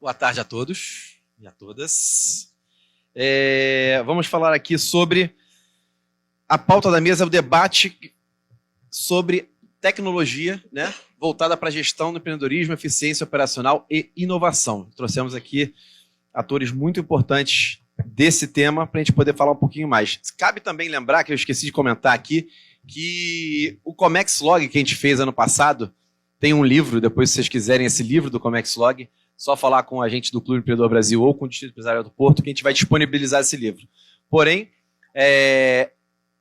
Boa tarde a todos e a todas. Vamos falar aqui sobre a pauta da mesa, o debate sobre tecnologia, né, voltada para a gestão do empreendedorismo, eficiência operacional e inovação. Trouxemos aqui atores muito importantes desse tema para a gente poder falar um pouquinho mais. Cabe também lembrar, que eu esqueci de comentar aqui, que o Comex Log que a gente fez ano passado tem um livro, depois se vocês quiserem esse livro do Comex Log, só falar com a gente do Clube Empreendedor Brasil ou com o Distrito Empresarial do Porto, que a gente vai disponibilizar esse livro. Porém,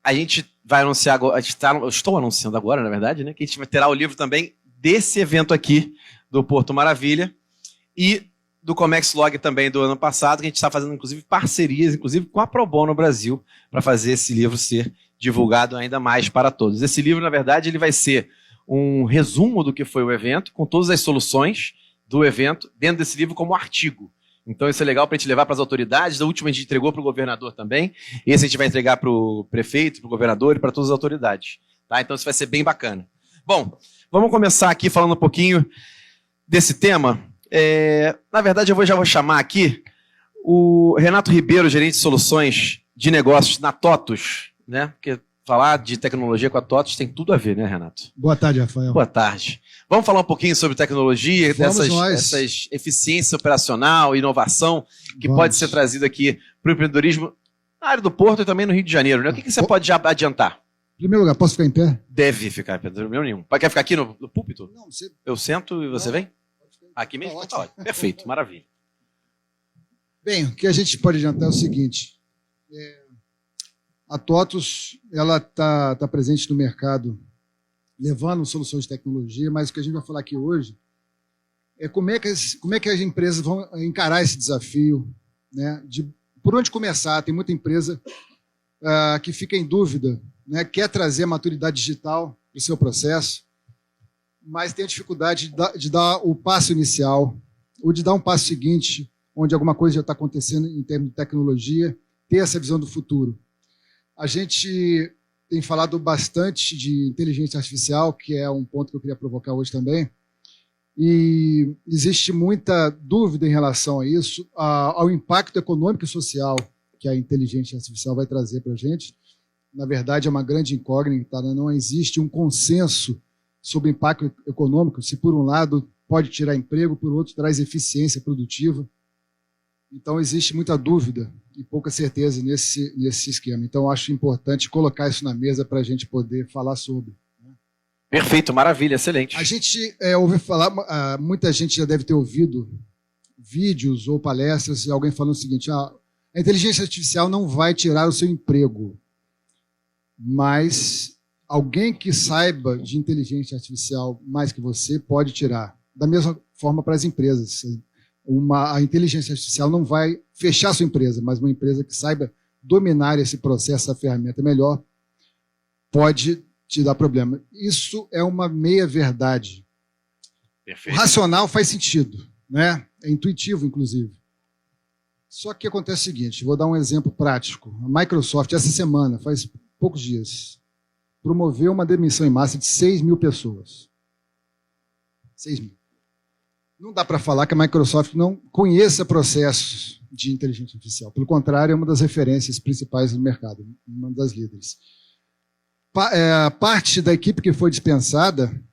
a gente vai anunciar agora, eu estou anunciando agora, na verdade, né, que a gente vai ter o livro também desse evento aqui, do Porto Maravilha, e do Comex Log também do ano passado, que a gente está fazendo, inclusive, parcerias, inclusive com a Pro Bono Brasil, para fazer esse livro ser divulgado ainda mais para todos. Esse livro, na verdade, ele vai ser um resumo do que foi o evento, com todas as soluções do evento, dentro desse livro como artigo. Então isso é legal para a gente levar para as autoridades. A última a gente entregou para o governador também. Esse a gente vai entregar para o prefeito, para o governador e para todas as autoridades. Tá? Então isso vai ser bem bacana. Bom, vamos começar aqui falando um pouquinho desse tema. Na verdade, já vou chamar aqui o Renato Ribeiro, gerente de soluções de negócios na TOTUS, né? Porque falar de tecnologia com a TOTUS tem tudo a ver, né, Renato? Boa tarde, Rafael. Boa tarde. Vamos falar um pouquinho sobre tecnologia, dessas eficiência operacional, inovação, que pode ser trazida aqui para o empreendedorismo na área do Porto e também no Rio de Janeiro, né? O que você pode já adiantar? Em primeiro lugar, posso ficar em pé? Deve ficar em pé, não tem nenhum. Quer ficar aqui no púlpito? Não, você... Eu sento e você vem? Aqui mesmo? Tá ótimo. Perfeito, maravilha. Bem, o que a gente pode adiantar é o seguinte. A TOTUS está presente no mercado levando soluções de tecnologia, mas o que a gente vai falar aqui hoje é como é que as empresas vão encarar esse desafio, né, por onde começar. Tem muita empresa que fica em dúvida, né, quer trazer a maturidade digital para o seu processo, mas tem a dificuldade de dar o passo inicial, ou de dar um passo seguinte, onde alguma coisa já está acontecendo em termos de tecnologia, ter essa visão do futuro. A gente tem falado bastante de inteligência artificial, que é um ponto que eu queria provocar hoje também, e existe muita dúvida em relação a isso, ao impacto econômico e social que a inteligência artificial vai trazer para a gente. Na verdade, é uma grande incógnita, né? Não existe um consenso sobre o impacto econômico, se por um lado pode tirar emprego, por outro traz eficiência produtiva. Então, existe muita dúvida e pouca certeza nesse esquema. Então, acho importante colocar isso na mesa para a gente poder falar sobre. Perfeito, maravilha, excelente. A gente ouve falar, muita gente já deve ter ouvido vídeos ou palestras de alguém falando o seguinte: a inteligência artificial não vai tirar o seu emprego, mas alguém que saiba de inteligência artificial mais que você pode tirar. Da mesma forma para as empresas. A inteligência artificial não vai fechar a sua empresa, mas uma empresa que saiba dominar esse processo, essa ferramenta melhor, pode te dar problema. Isso é uma meia-verdade. O racional faz sentido, né? É intuitivo, inclusive. Só que acontece o seguinte, vou dar um exemplo prático. A Microsoft, essa semana, faz poucos dias, promoveu uma demissão em massa de 6 mil pessoas. 6 mil. Não dá para falar que a Microsoft não conheça processos de inteligência artificial. Pelo contrário, é uma das referências principais do mercado, uma das líderes. Parte da equipe que foi dispensada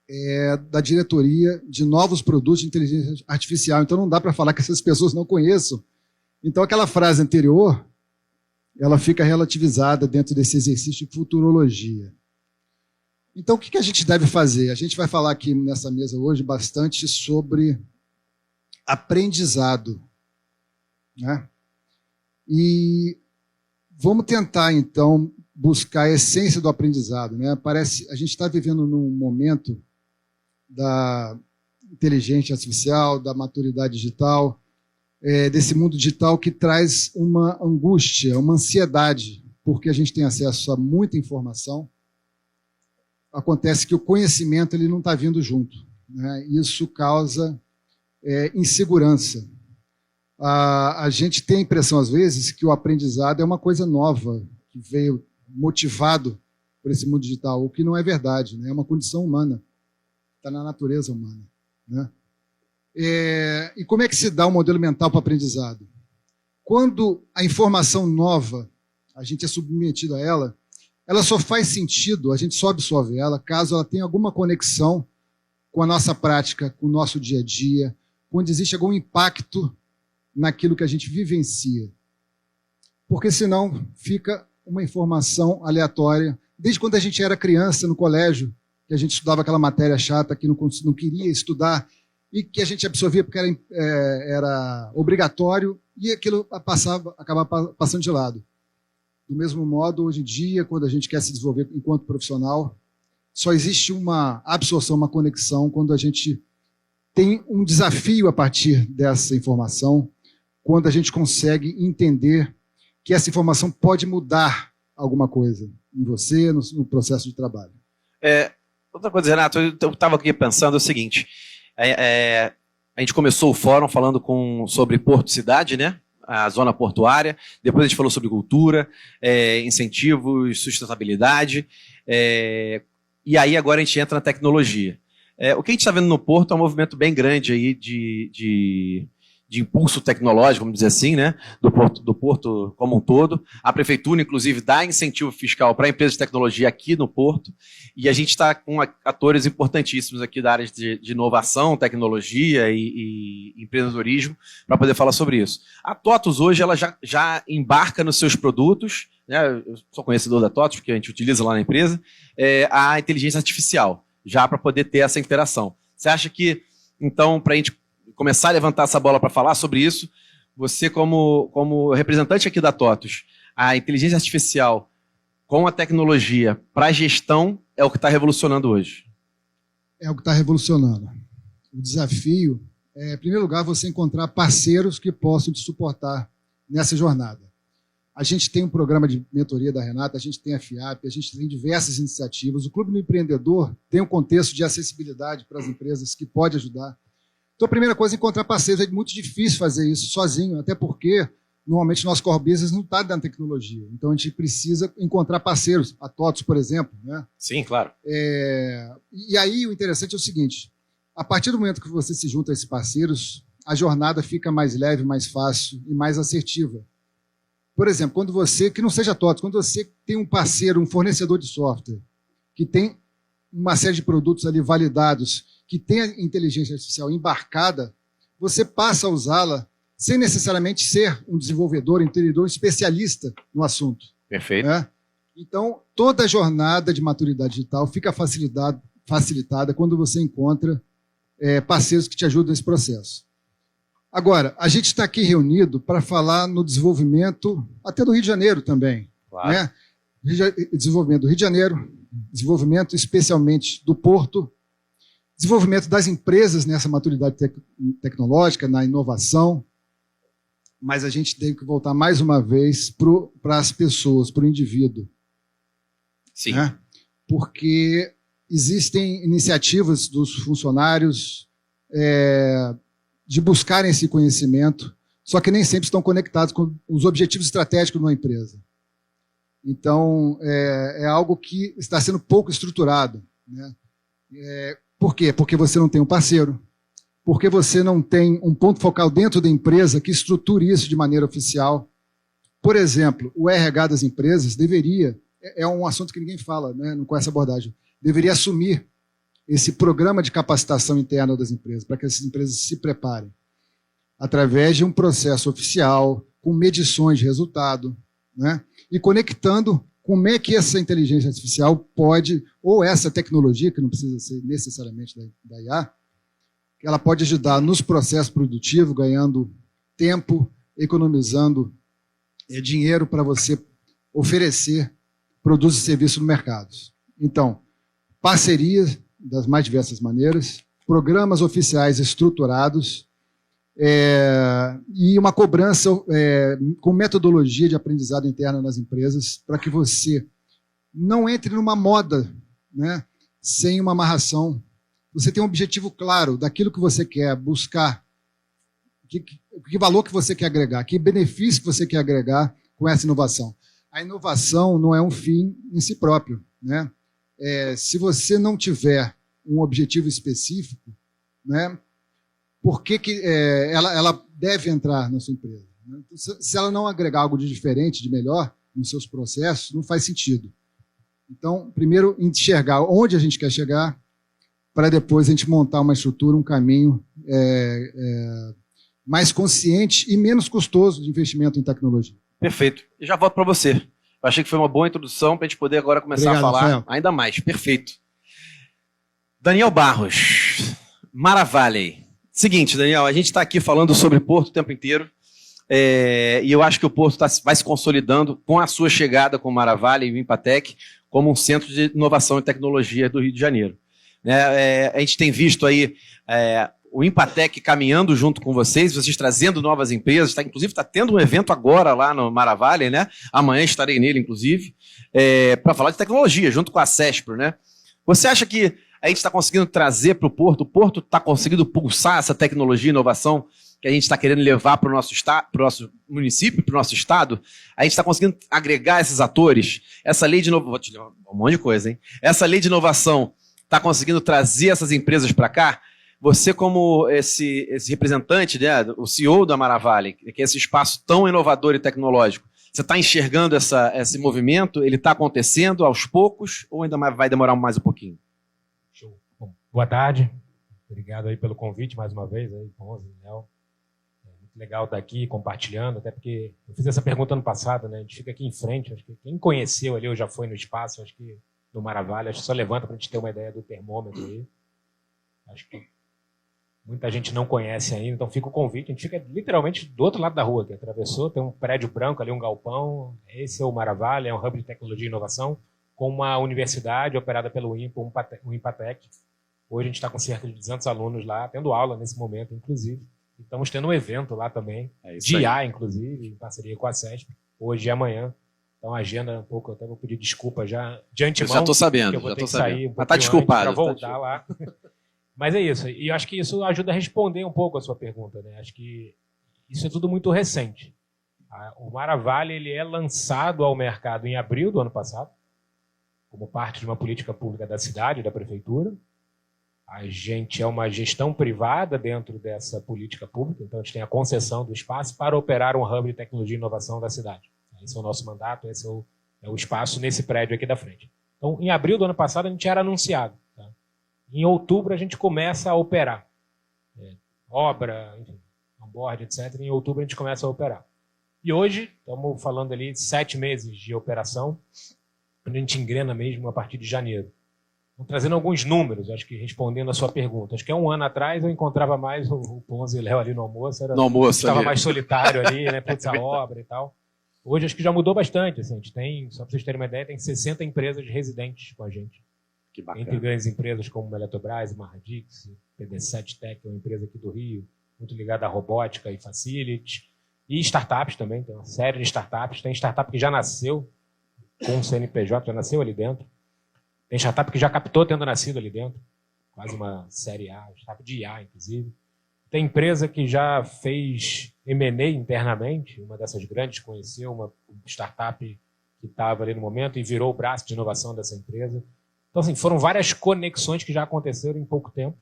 é da diretoria de novos produtos de inteligência artificial. Então, não dá para falar que essas pessoas não conheçam. Então, aquela frase anterior, ela fica relativizada dentro desse exercício de futurologia. Então, o que a gente deve fazer? A gente vai falar aqui nessa mesa hoje bastante sobre aprendizado, né? E vamos tentar, então, buscar a essência do aprendizado, né? A gente está vivendo num momento da inteligência artificial, da maturidade digital, desse mundo digital que traz uma angústia, uma ansiedade, porque a gente tem acesso a muita informação. Acontece que o conhecimento ele não está vindo junto, né? Isso causa insegurança. A gente tem a impressão, às vezes, que o aprendizado é uma coisa nova, que veio motivado por esse mundo digital, o que não é verdade, né? É uma condição humana, está na natureza humana, né? E como é que se dá o modelo mental para o aprendizado? Quando a informação nova, a gente é submetido a ela só faz sentido, a gente só absorve ela, caso ela tenha alguma conexão com a nossa prática, com o nosso dia a dia, quando existe algum impacto naquilo que a gente vivencia. Porque senão fica uma informação aleatória. Desde quando a gente era criança no colégio, que a gente estudava aquela matéria chata que não queria estudar e que a gente absorvia porque era obrigatório e aquilo acabava passando de lado. Do mesmo modo, hoje em dia, quando a gente quer se desenvolver enquanto profissional, só existe uma absorção, uma conexão quando a gente tem um desafio a partir dessa informação, quando a gente consegue entender que essa informação pode mudar alguma coisa em você, no processo de trabalho. Outra coisa, Renato, eu estava aqui pensando o seguinte, a gente começou o fórum falando sobre Porto Cidade, né? A zona portuária, depois a gente falou sobre cultura, incentivos, sustentabilidade, e aí agora a gente entra na tecnologia. O que a gente está vendo no Porto é um movimento bem grande aí de impulso tecnológico, vamos dizer assim, né? do Porto como um todo. A Prefeitura, inclusive, dá incentivo fiscal para empresas de tecnologia aqui no Porto, e a gente está com atores importantíssimos aqui da área de inovação, tecnologia e empreendedorismo para poder falar sobre isso. A TOTUS hoje ela já embarca nos seus produtos, né? Eu sou conhecedor da TOTUS, porque a gente utiliza lá na empresa, a inteligência artificial, já para poder ter essa interação. Você acha que, então, para a gente começar a levantar essa bola para falar sobre isso, você como representante aqui da TOTUS, a inteligência artificial com a tecnologia para a gestão é o que está revolucionando hoje? É o que está revolucionando. O desafio é, em primeiro lugar, você encontrar parceiros que possam te suportar nessa jornada. A gente tem um programa de mentoria da Renata, a gente tem a FIAP, a gente tem diversas iniciativas. O Clube do Empreendedor tem um contexto de acessibilidade para as empresas que pode ajudar. Então, a primeira coisa é encontrar parceiros. É muito difícil fazer isso sozinho, até porque, normalmente, nosso core business não está dentro da tecnologia. Então, a gente precisa encontrar parceiros. A TOTUS, por exemplo. Né? Sim, claro. E aí, o interessante é o seguinte. A partir do momento que você se junta a esses parceiros, a jornada fica mais leve, mais fácil e mais assertiva. Por exemplo, quando você, que não seja TOTUS, quando você tem um parceiro, um fornecedor de software, que tem uma série de produtos ali validados, que tem a inteligência artificial embarcada, você passa a usá-la sem necessariamente ser um desenvolvedor, um entendedor, um especialista no assunto. Perfeito. Né? Então, toda a jornada de maturidade digital fica facilitada quando você encontra parceiros que te ajudam nesse processo. Agora, a gente está aqui reunido para falar no desenvolvimento, até do Rio de Janeiro também. Claro. Né? Desenvolvimento do Rio de Janeiro, desenvolvimento especialmente do Porto, desenvolvimento das empresas nessa maturidade tecnológica, na inovação, mas a gente tem que voltar mais uma vez para as pessoas, para o indivíduo. Sim. Né? Porque existem iniciativas dos funcionários de buscarem esse conhecimento, só que nem sempre estão conectados com os objetivos estratégicos de uma empresa. Então, é algo que está sendo pouco estruturado. Né? Por quê? Porque você não tem um parceiro, porque você não tem um ponto focal dentro da empresa que estruture isso de maneira oficial. Por exemplo, o RH das empresas deveria, é um assunto que ninguém fala, né, com essa abordagem, deveria assumir esse programa de capacitação interna das empresas, para que essas empresas se preparem, através de um processo oficial, com medições de resultado, né, e conectando como é que essa inteligência artificial pode, ou essa tecnologia, que não precisa ser necessariamente da IA, ela pode ajudar nos processos produtivos, ganhando tempo, economizando dinheiro para você oferecer produtos e serviços no mercado. Então, parcerias das mais diversas maneiras, programas oficiais estruturados e uma cobrança com metodologia de aprendizado interna nas empresas para que você não entre numa moda, né, sem uma amarração. Você tem um objetivo claro daquilo que você quer buscar, que valor que você quer agregar, que benefício que você quer agregar com essa inovação. A inovação não é um fim em si próprio. Né? Se você não tiver um objetivo específico, né, por que ela deve entrar na sua empresa. Né? Então, se ela não agregar algo de diferente, de melhor nos seus processos, não faz sentido. Então, primeiro, enxergar onde a gente quer chegar, para depois a gente montar uma estrutura, um caminho mais consciente e menos custoso de investimento em tecnologia. Perfeito. E já volto para você. Eu achei que foi uma boa introdução para a gente poder agora começar a falar Rafael. ainda mais. Perfeito. Daniel Barros, Maravale. Seguinte, Daniel, a gente está aqui falando sobre Porto o tempo inteiro, e eu acho que o Porto vai se consolidando com a sua chegada com o Maravale e o Impatec como um centro de inovação e tecnologia do Rio de Janeiro. A gente tem visto aí o Impatec caminhando junto com vocês trazendo novas empresas, inclusive está tendo um evento agora lá no Maravale, né? Amanhã estarei nele, inclusive, para falar de tecnologia, junto com a CESPRO, né? Você acha que a gente está conseguindo trazer para o Porto está conseguindo pulsar essa tecnologia e inovação que a gente está querendo levar para o nosso município, para o nosso estado? A gente está conseguindo agregar esses atores? Essa lei de inovação... Vou te levar um monte de coisa, hein? Essa lei de inovação está conseguindo trazer essas empresas para cá? Você, como esse representante, né, o CEO da Maravale, que é esse espaço tão inovador e tecnológico, você está enxergando esse movimento? Ele está acontecendo aos poucos ou ainda vai demorar mais um pouquinho? Show. Bom, boa tarde. Obrigado aí pelo convite mais uma vez, aí, Ponzi, Léo. Muito legal estar aqui compartilhando, até porque eu fiz essa pergunta ano passado, né? A gente fica aqui em frente, acho que quem conheceu ali ou já foi no espaço, acho que no Maravale, acho que só levanta para a gente ter uma ideia do termômetro aí. Acho que muita gente não conhece ainda, então fica o convite. A gente fica literalmente do outro lado da rua, que atravessou, tem um prédio branco ali, um galpão. Esse é o Maravale, é um hub de tecnologia e inovação, com uma universidade operada pelo INPA, o Impatec. Hoje a gente está com cerca de 200 alunos lá, tendo aula nesse momento, inclusive. Estamos tendo um evento lá também, de IA, inclusive, em parceria com a CESP, hoje e amanhã. Então a agenda é um pouco, eu até vou pedir desculpa já de antemão. Eu já estou sabendo, eu vou já ter estou que sair sabendo. um Mas está desculpado. Para voltar lá. Mas é isso, e eu acho que isso ajuda a responder um pouco a sua pergunta, né? Acho que isso é tudo muito recente. O Maravale ele é lançado ao mercado em abril do ano passado, como parte de uma política pública da cidade, da prefeitura. A gente é uma gestão privada dentro dessa política pública, então a gente tem a concessão do espaço para operar um hub de tecnologia e inovação da cidade. Esse é o nosso mandato, esse é o espaço nesse prédio aqui da frente. Então, em abril do ano passado, a gente era anunciado. Tá? Em outubro, a gente começa a operar. Obra, enfim, onboard, etc. Em outubro, a gente começa a operar. E hoje, estamos falando ali de 7 meses de operação, onde a gente engrena mesmo a partir de janeiro. Então, trazendo alguns números, acho que respondendo a sua pergunta. Acho que há um ano atrás eu encontrava mais o Ponzi e o Léo ali no almoço. Estava mais solitário ali, né? Putz, a obra e tal. Hoje acho que já mudou bastante. Assim, a gente tem, só para vocês terem uma ideia, tem 60 empresas residentes com a gente. Que bacana. Entre grandes empresas como Eletrobras, Marradix, PD7 Tech, que é uma empresa aqui do Rio, muito ligada à robótica e facility. E startups também, tem uma série de startups. Tem startup que já nasceu com o CNPJ, já nasceu ali dentro. Tem startup que já captou tendo nascido ali dentro. Quase uma série A, startup de IA, inclusive. Tem empresa que já fez M&A internamente, uma dessas grandes conheceu uma startup que estava ali no momento e virou o braço de inovação dessa empresa. Então, assim, foram várias conexões que já aconteceram em pouco tempo.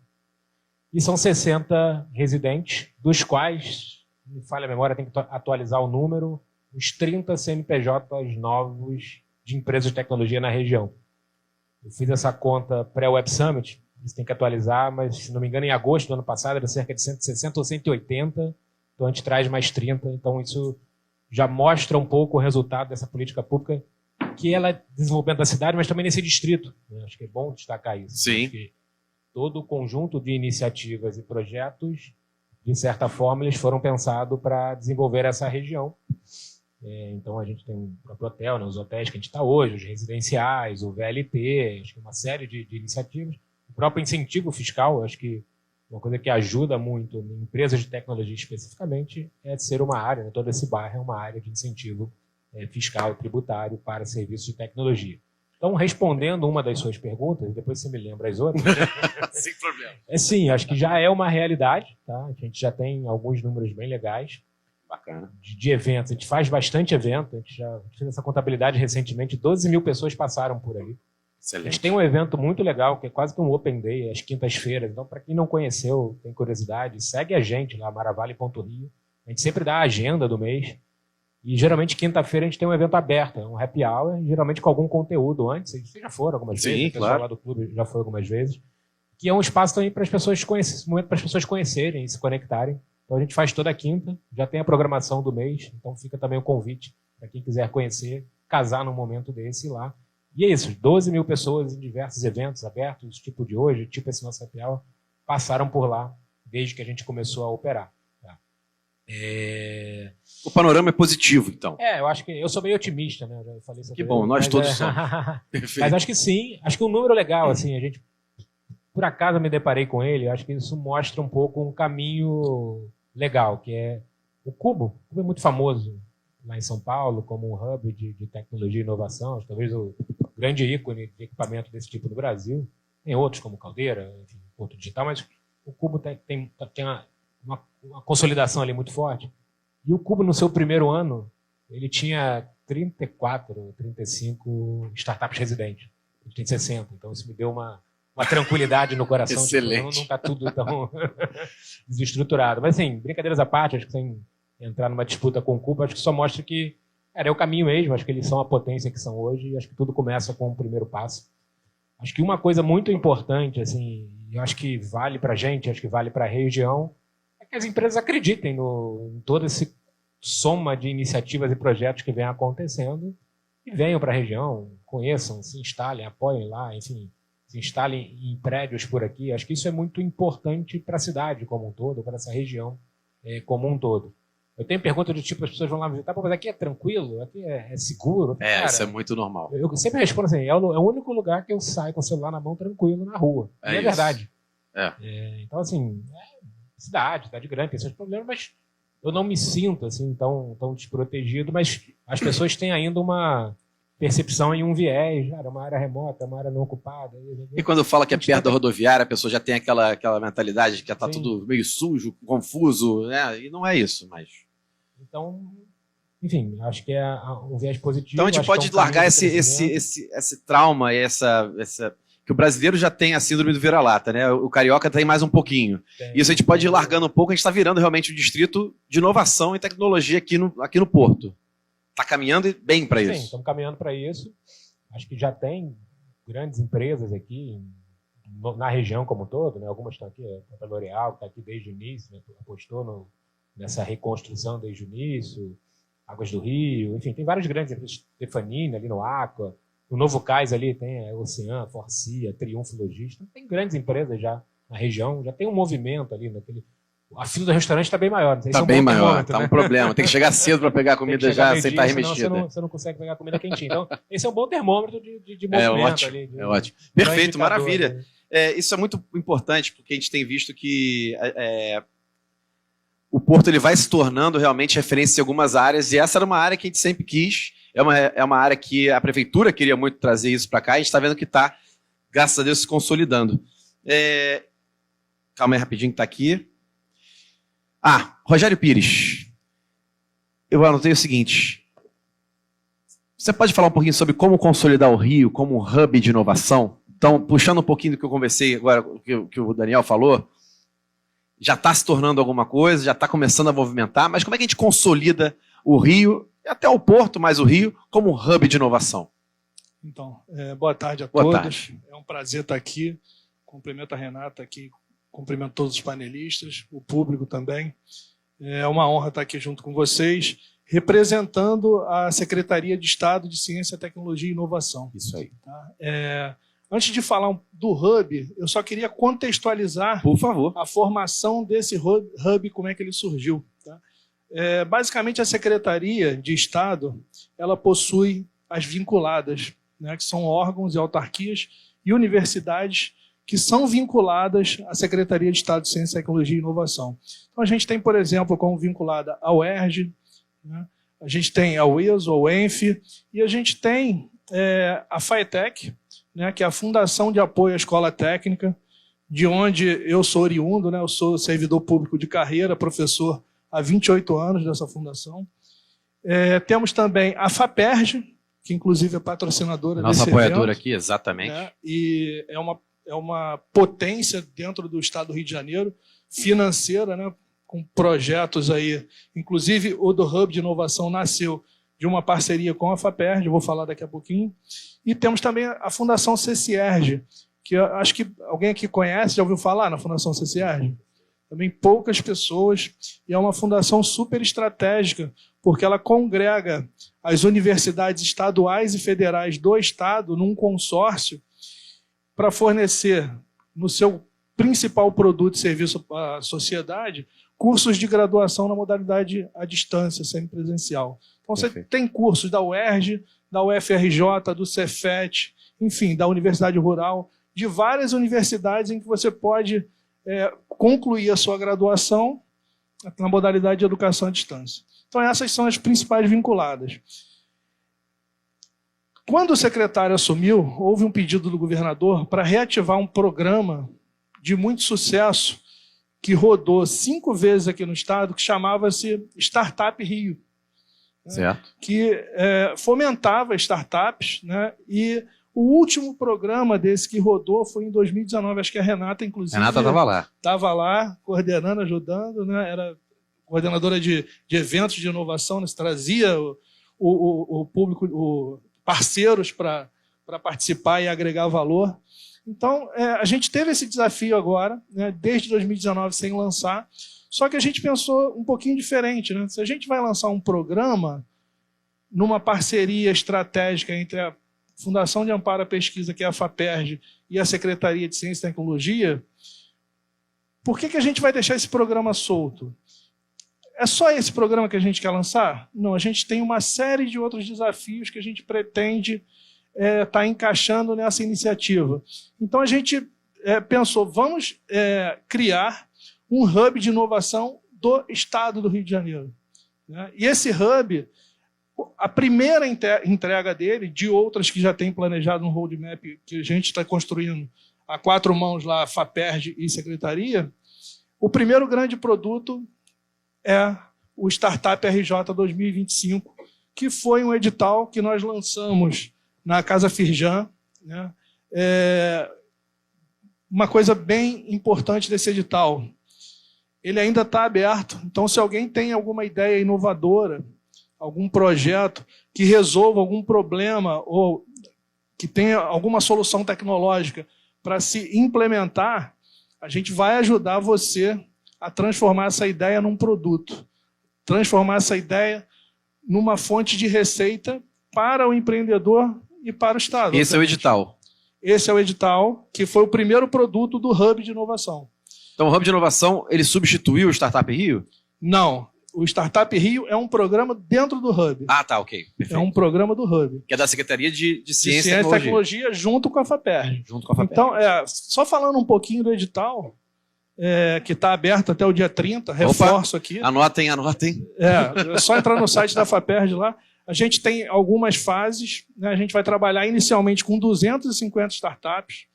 E são 60 residentes, dos quais, me falha a memória, tem que atualizar o número, uns 30 CNPJs novos de empresas de tecnologia na região. Eu fiz essa conta pré-Web Summit, isso tem que atualizar, mas, se não me engano, em agosto do ano passado era cerca de 160 ou 180, então a gente traz mais 30, então isso já mostra um pouco o resultado dessa política pública, que ela é desenvolvimento da cidade, mas também nesse distrito. Né? Acho que é bom destacar isso. Sim. Acho que todo o conjunto de iniciativas e projetos, de certa forma, eles foram pensados para desenvolver essa região. Então a gente tem o próprio hotel, né, os hotéis que a gente está hoje, os residenciais, o VLT, acho que uma série de iniciativas. O próprio incentivo fiscal, acho que uma coisa que ajuda muito em empresas de tecnologia especificamente é de ser uma área, né, todo esse bairro é uma área de incentivo fiscal, tributário para serviços de tecnologia. Então, respondendo uma das suas perguntas, depois você me lembra as outras. Sem problema. Sim, acho que já é uma realidade. Tá? A gente já tem alguns números bem legais. Bacana. De eventos. A gente faz bastante evento. A gente já fez essa contabilidade recentemente. 12 mil pessoas passaram por aí. A gente Excelente. tem um evento muito legal, que é quase que um Open Day, às quintas-feiras. Então, para quem não conheceu, tem curiosidade, segue a gente lá, Maravale.rio. A gente sempre dá a agenda do mês. E, geralmente, quinta-feira, a gente tem um evento aberto, um happy hour, geralmente com algum conteúdo antes. Vocês já foram algumas vezes, o pessoal claro. lá do clube já foi algumas vezes. Que é um espaço também para as pessoas conhecerem, momento para as pessoas conhecerem e se conectarem. Então, a gente faz toda quinta, já tem a programação do mês, então fica também o convite para quem quiser conhecer, casar num momento desse lá. E é isso, 12 mil pessoas em diversos eventos abertos, tipo de hoje, tipo esse nosso happy hour, passaram por lá desde que a gente começou a operar. Tá? O panorama é positivo, então. Eu acho que eu sou meio otimista, né? Eu já falei isso Que pra bom, ele, nós mas todos somos. Perfeito. Mas acho que sim, acho que um número legal, assim, a gente, por acaso me deparei com ele, acho que isso mostra um pouco um caminho legal, que é o Cubo. O Cubo é muito famoso lá em São Paulo como um hub de tecnologia e inovação, talvez o grande ícone de equipamento desse tipo no Brasil. Tem outros como Caldeira, enfim, Porto Digital, mas o Cubo tem uma consolidação ali muito forte. E o Cubo, no seu primeiro ano, ele tinha 34, 35 startups residentes. Ele tem 60, então isso me deu uma tranquilidade no coração. Excelente. Tipo, não está tudo tão desestruturado. Mas, assim, brincadeiras à parte, acho que sem entrar numa disputa com o Cubo, acho que só mostra que é o caminho mesmo, acho que eles são a potência que são hoje, e acho que tudo começa com o primeiro passo. Acho que uma coisa muito importante, assim, eu acho que vale para a gente, acho que vale para a região, é que as empresas acreditem em toda essa soma de iniciativas e projetos que vem acontecendo e venham para a região, conheçam, se instalem, apoiem lá, enfim, se instalem em prédios por aqui. Acho que isso é muito importante para a cidade como um todo, para essa região como um todo. Eu tenho pergunta do tipo, as pessoas vão lá visitar, mas aqui é tranquilo, aqui é seguro. Cara, Isso é muito normal. eu sempre respondo assim, é o único lugar que eu saio com o celular na mão tranquilo na rua. É E é isso. verdade. É. Então, assim, cidade grande, tem seus problemas, mas eu não me sinto assim tão desprotegido, mas as pessoas têm ainda uma percepção em um viés, cara, uma área remota, uma área não ocupada. E quando fala que é perto da rodoviária, a pessoa já tem aquela mentalidade de que está Sim. tudo meio sujo, confuso, né? E não é isso, mas... Então, enfim, acho que é um viés positivo. Então a gente acho que pode é um caminho largar de esse crescimento. trauma, que o brasileiro já tem a síndrome do vira-lata, né? O carioca tem mais um pouquinho. Tem. Isso a gente pode ir largando um pouco, a gente está virando realmente o distrito de inovação e tecnologia aqui no Porto. Está caminhando bem para Sim, isso. estamos caminhando para isso. Acho que já tem grandes empresas aqui na região como um todo, né? Algumas estão aqui, a própria L'Oréal, que está aqui desde o início, né? Apostou nessa reconstrução desde o início, Águas do Rio, enfim, tem várias grandes empresas, Stefanini ali no Aqua, o Novo Cais ali tem a Ocean, Forcia, Triunfo Logística, tem grandes empresas já na região, já tem um movimento ali naquele... A fila do restaurante está bem maior. Está bem maior, está um problema. Tem que chegar cedo para pegar a comida já sem estar remexida. Você não consegue pegar a comida quentinha. Então, esse é um bom termômetro de movimento. É ótimo, ali. é ótimo. Perfeito, indicador, maravilha. né? Isso é muito importante, porque a gente tem visto que o Porto ele vai se tornando realmente referência em algumas áreas, e essa era uma área que a gente sempre quis, é uma área que a prefeitura queria muito trazer isso para cá, e a gente está vendo que está, graças a Deus, se consolidando. Calma aí rapidinho que está aqui. Rogério Pires. Eu anotei o seguinte. Você pode falar um pouquinho sobre como consolidar o Rio como um hub de inovação? Então, puxando um pouquinho do que eu conversei agora, que o Daniel falou, já está se tornando alguma coisa, já está começando a movimentar, mas como é que a gente consolida o Rio, e até o Porto, mais o Rio, como um hub de inovação? Então, boa tarde a Boa todos. tarde. É um prazer estar aqui. Cumprimento a Renata aqui, cumprimento todos os panelistas, o público também. É uma honra estar aqui junto com vocês, representando a Secretaria de Estado de Ciência, Tecnologia e Inovação. Isso aí. Tá? Antes de falar do Hub, eu só queria contextualizar Por favor. a formação desse Hub, como é que ele surgiu. Tá? Basicamente, a Secretaria de Estado ela possui as vinculadas, né, que são órgãos e autarquias e universidades que são vinculadas à Secretaria de Estado de Ciência, Tecnologia e Inovação. Então, a gente tem, por exemplo, como vinculada a UERJ, né? A gente tem a UESO, a UENF, e a gente tem a FAETEC, né, que é a Fundação de Apoio à Escola Técnica, de onde eu sou oriundo, né, eu sou servidor público de carreira, professor há 28 anos dessa fundação. Temos também a FAPERJ, que inclusive é patrocinadora Nossa desse apoiadora evento, aqui, exatamente. né? E é uma potência dentro do estado do Rio de Janeiro, financeira, né? Com projetos aí. Inclusive, o do Hub de Inovação nasceu de uma parceria com a FAPERJ, eu vou falar daqui a pouquinho. E temos também a Fundação CCERJ, que eu acho que alguém aqui conhece, já ouviu falar na Fundação CCERJ? Também poucas pessoas, e é uma fundação super estratégica, porque ela congrega as universidades estaduais e federais do estado num consórcio para fornecer no seu principal produto e serviço à sociedade cursos de graduação na modalidade à distância, semipresencial. Então você tem cursos da UERJ, da UFRJ, do Cefet, enfim, da Universidade Rural, de várias universidades em que você pode concluir a sua graduação na modalidade de educação à distância. Então essas são as principais vinculadas. Quando o secretário assumiu, houve um pedido do governador para reativar um programa de muito sucesso que rodou 5 vezes aqui no estado, que chamava-se Startup Rio, Certo. que fomentava startups, né? E o último programa desse que rodou foi em 2019, acho que a Renata, inclusive... Renata estava lá. Estava lá, coordenando, ajudando, né? Era coordenadora de eventos de inovação, né? Trazia o público, parceiros para participar e agregar valor. Então, a gente teve esse desafio agora, né, desde 2019 sem lançar, só que a gente pensou um pouquinho diferente, né? Se a gente vai lançar um programa numa parceria estratégica entre a Fundação de Amparo à Pesquisa, que é a FAPERJ, e a Secretaria de Ciência e Tecnologia, por que a gente vai deixar esse programa solto? É só esse programa que a gente quer lançar? Não, a gente tem uma série de outros desafios que a gente pretende está encaixando nessa iniciativa. Então a gente pensou, vamos criar um hub de inovação do estado do Rio de Janeiro, né? E esse hub, a primeira entrega dele, de outras que já tem planejado no roadmap que a gente está construindo a 4 mãos lá, FAPERJ e Secretaria, o primeiro grande produto é o Startup RJ 2025, que foi um edital que nós lançamos na Casa Firjan, né? Uma coisa bem importante desse edital, ele ainda está aberto, então se alguém tem alguma ideia inovadora, algum projeto que resolva algum problema ou que tenha alguma solução tecnológica para se implementar, a gente vai ajudar você a transformar essa ideia num produto, transformar essa ideia numa fonte de receita para o empreendedor e para o Estado. Esse é o edital. Esse é o edital, que foi o primeiro produto do Hub de Inovação. Então o Hub de Inovação, ele substituiu o Startup Rio? Não. O Startup Rio é um programa dentro do Hub. Ah, tá, ok. Perfeito. É um programa do Hub. Que é da Secretaria de Ciência e Tecnologia junto com a FAPERJ. Junto com a FAPERJ. Então, só falando um pouquinho do edital, que está aberto até o dia 30, reforço aqui. Anotem. É só entrar no site da FAPERJ lá. A gente tem algumas fases, né? A gente vai trabalhar inicialmente com 250 startups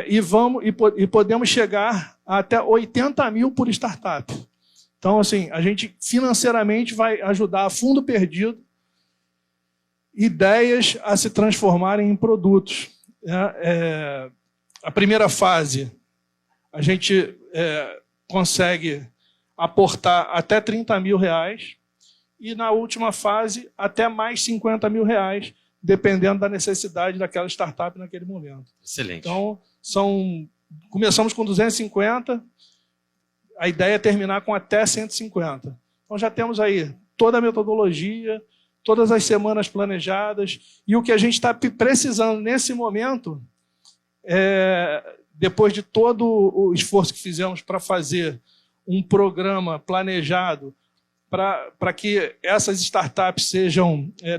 e podemos chegar a até 80 mil por startup. Então, assim, a gente financeiramente vai ajudar a fundo perdido ideias a se transformarem em produtos. A primeira fase, a gente consegue aportar até 30 mil reais e na última fase até mais 50 mil reais, dependendo da necessidade daquela startup naquele momento. Excelente. Então, começamos com 250, a ideia é terminar com até 150. Então já temos aí toda a metodologia, todas as semanas planejadas, e o que a gente está precisando nesse momento, depois de todo o esforço que fizemos para fazer um programa planejado para que essas startups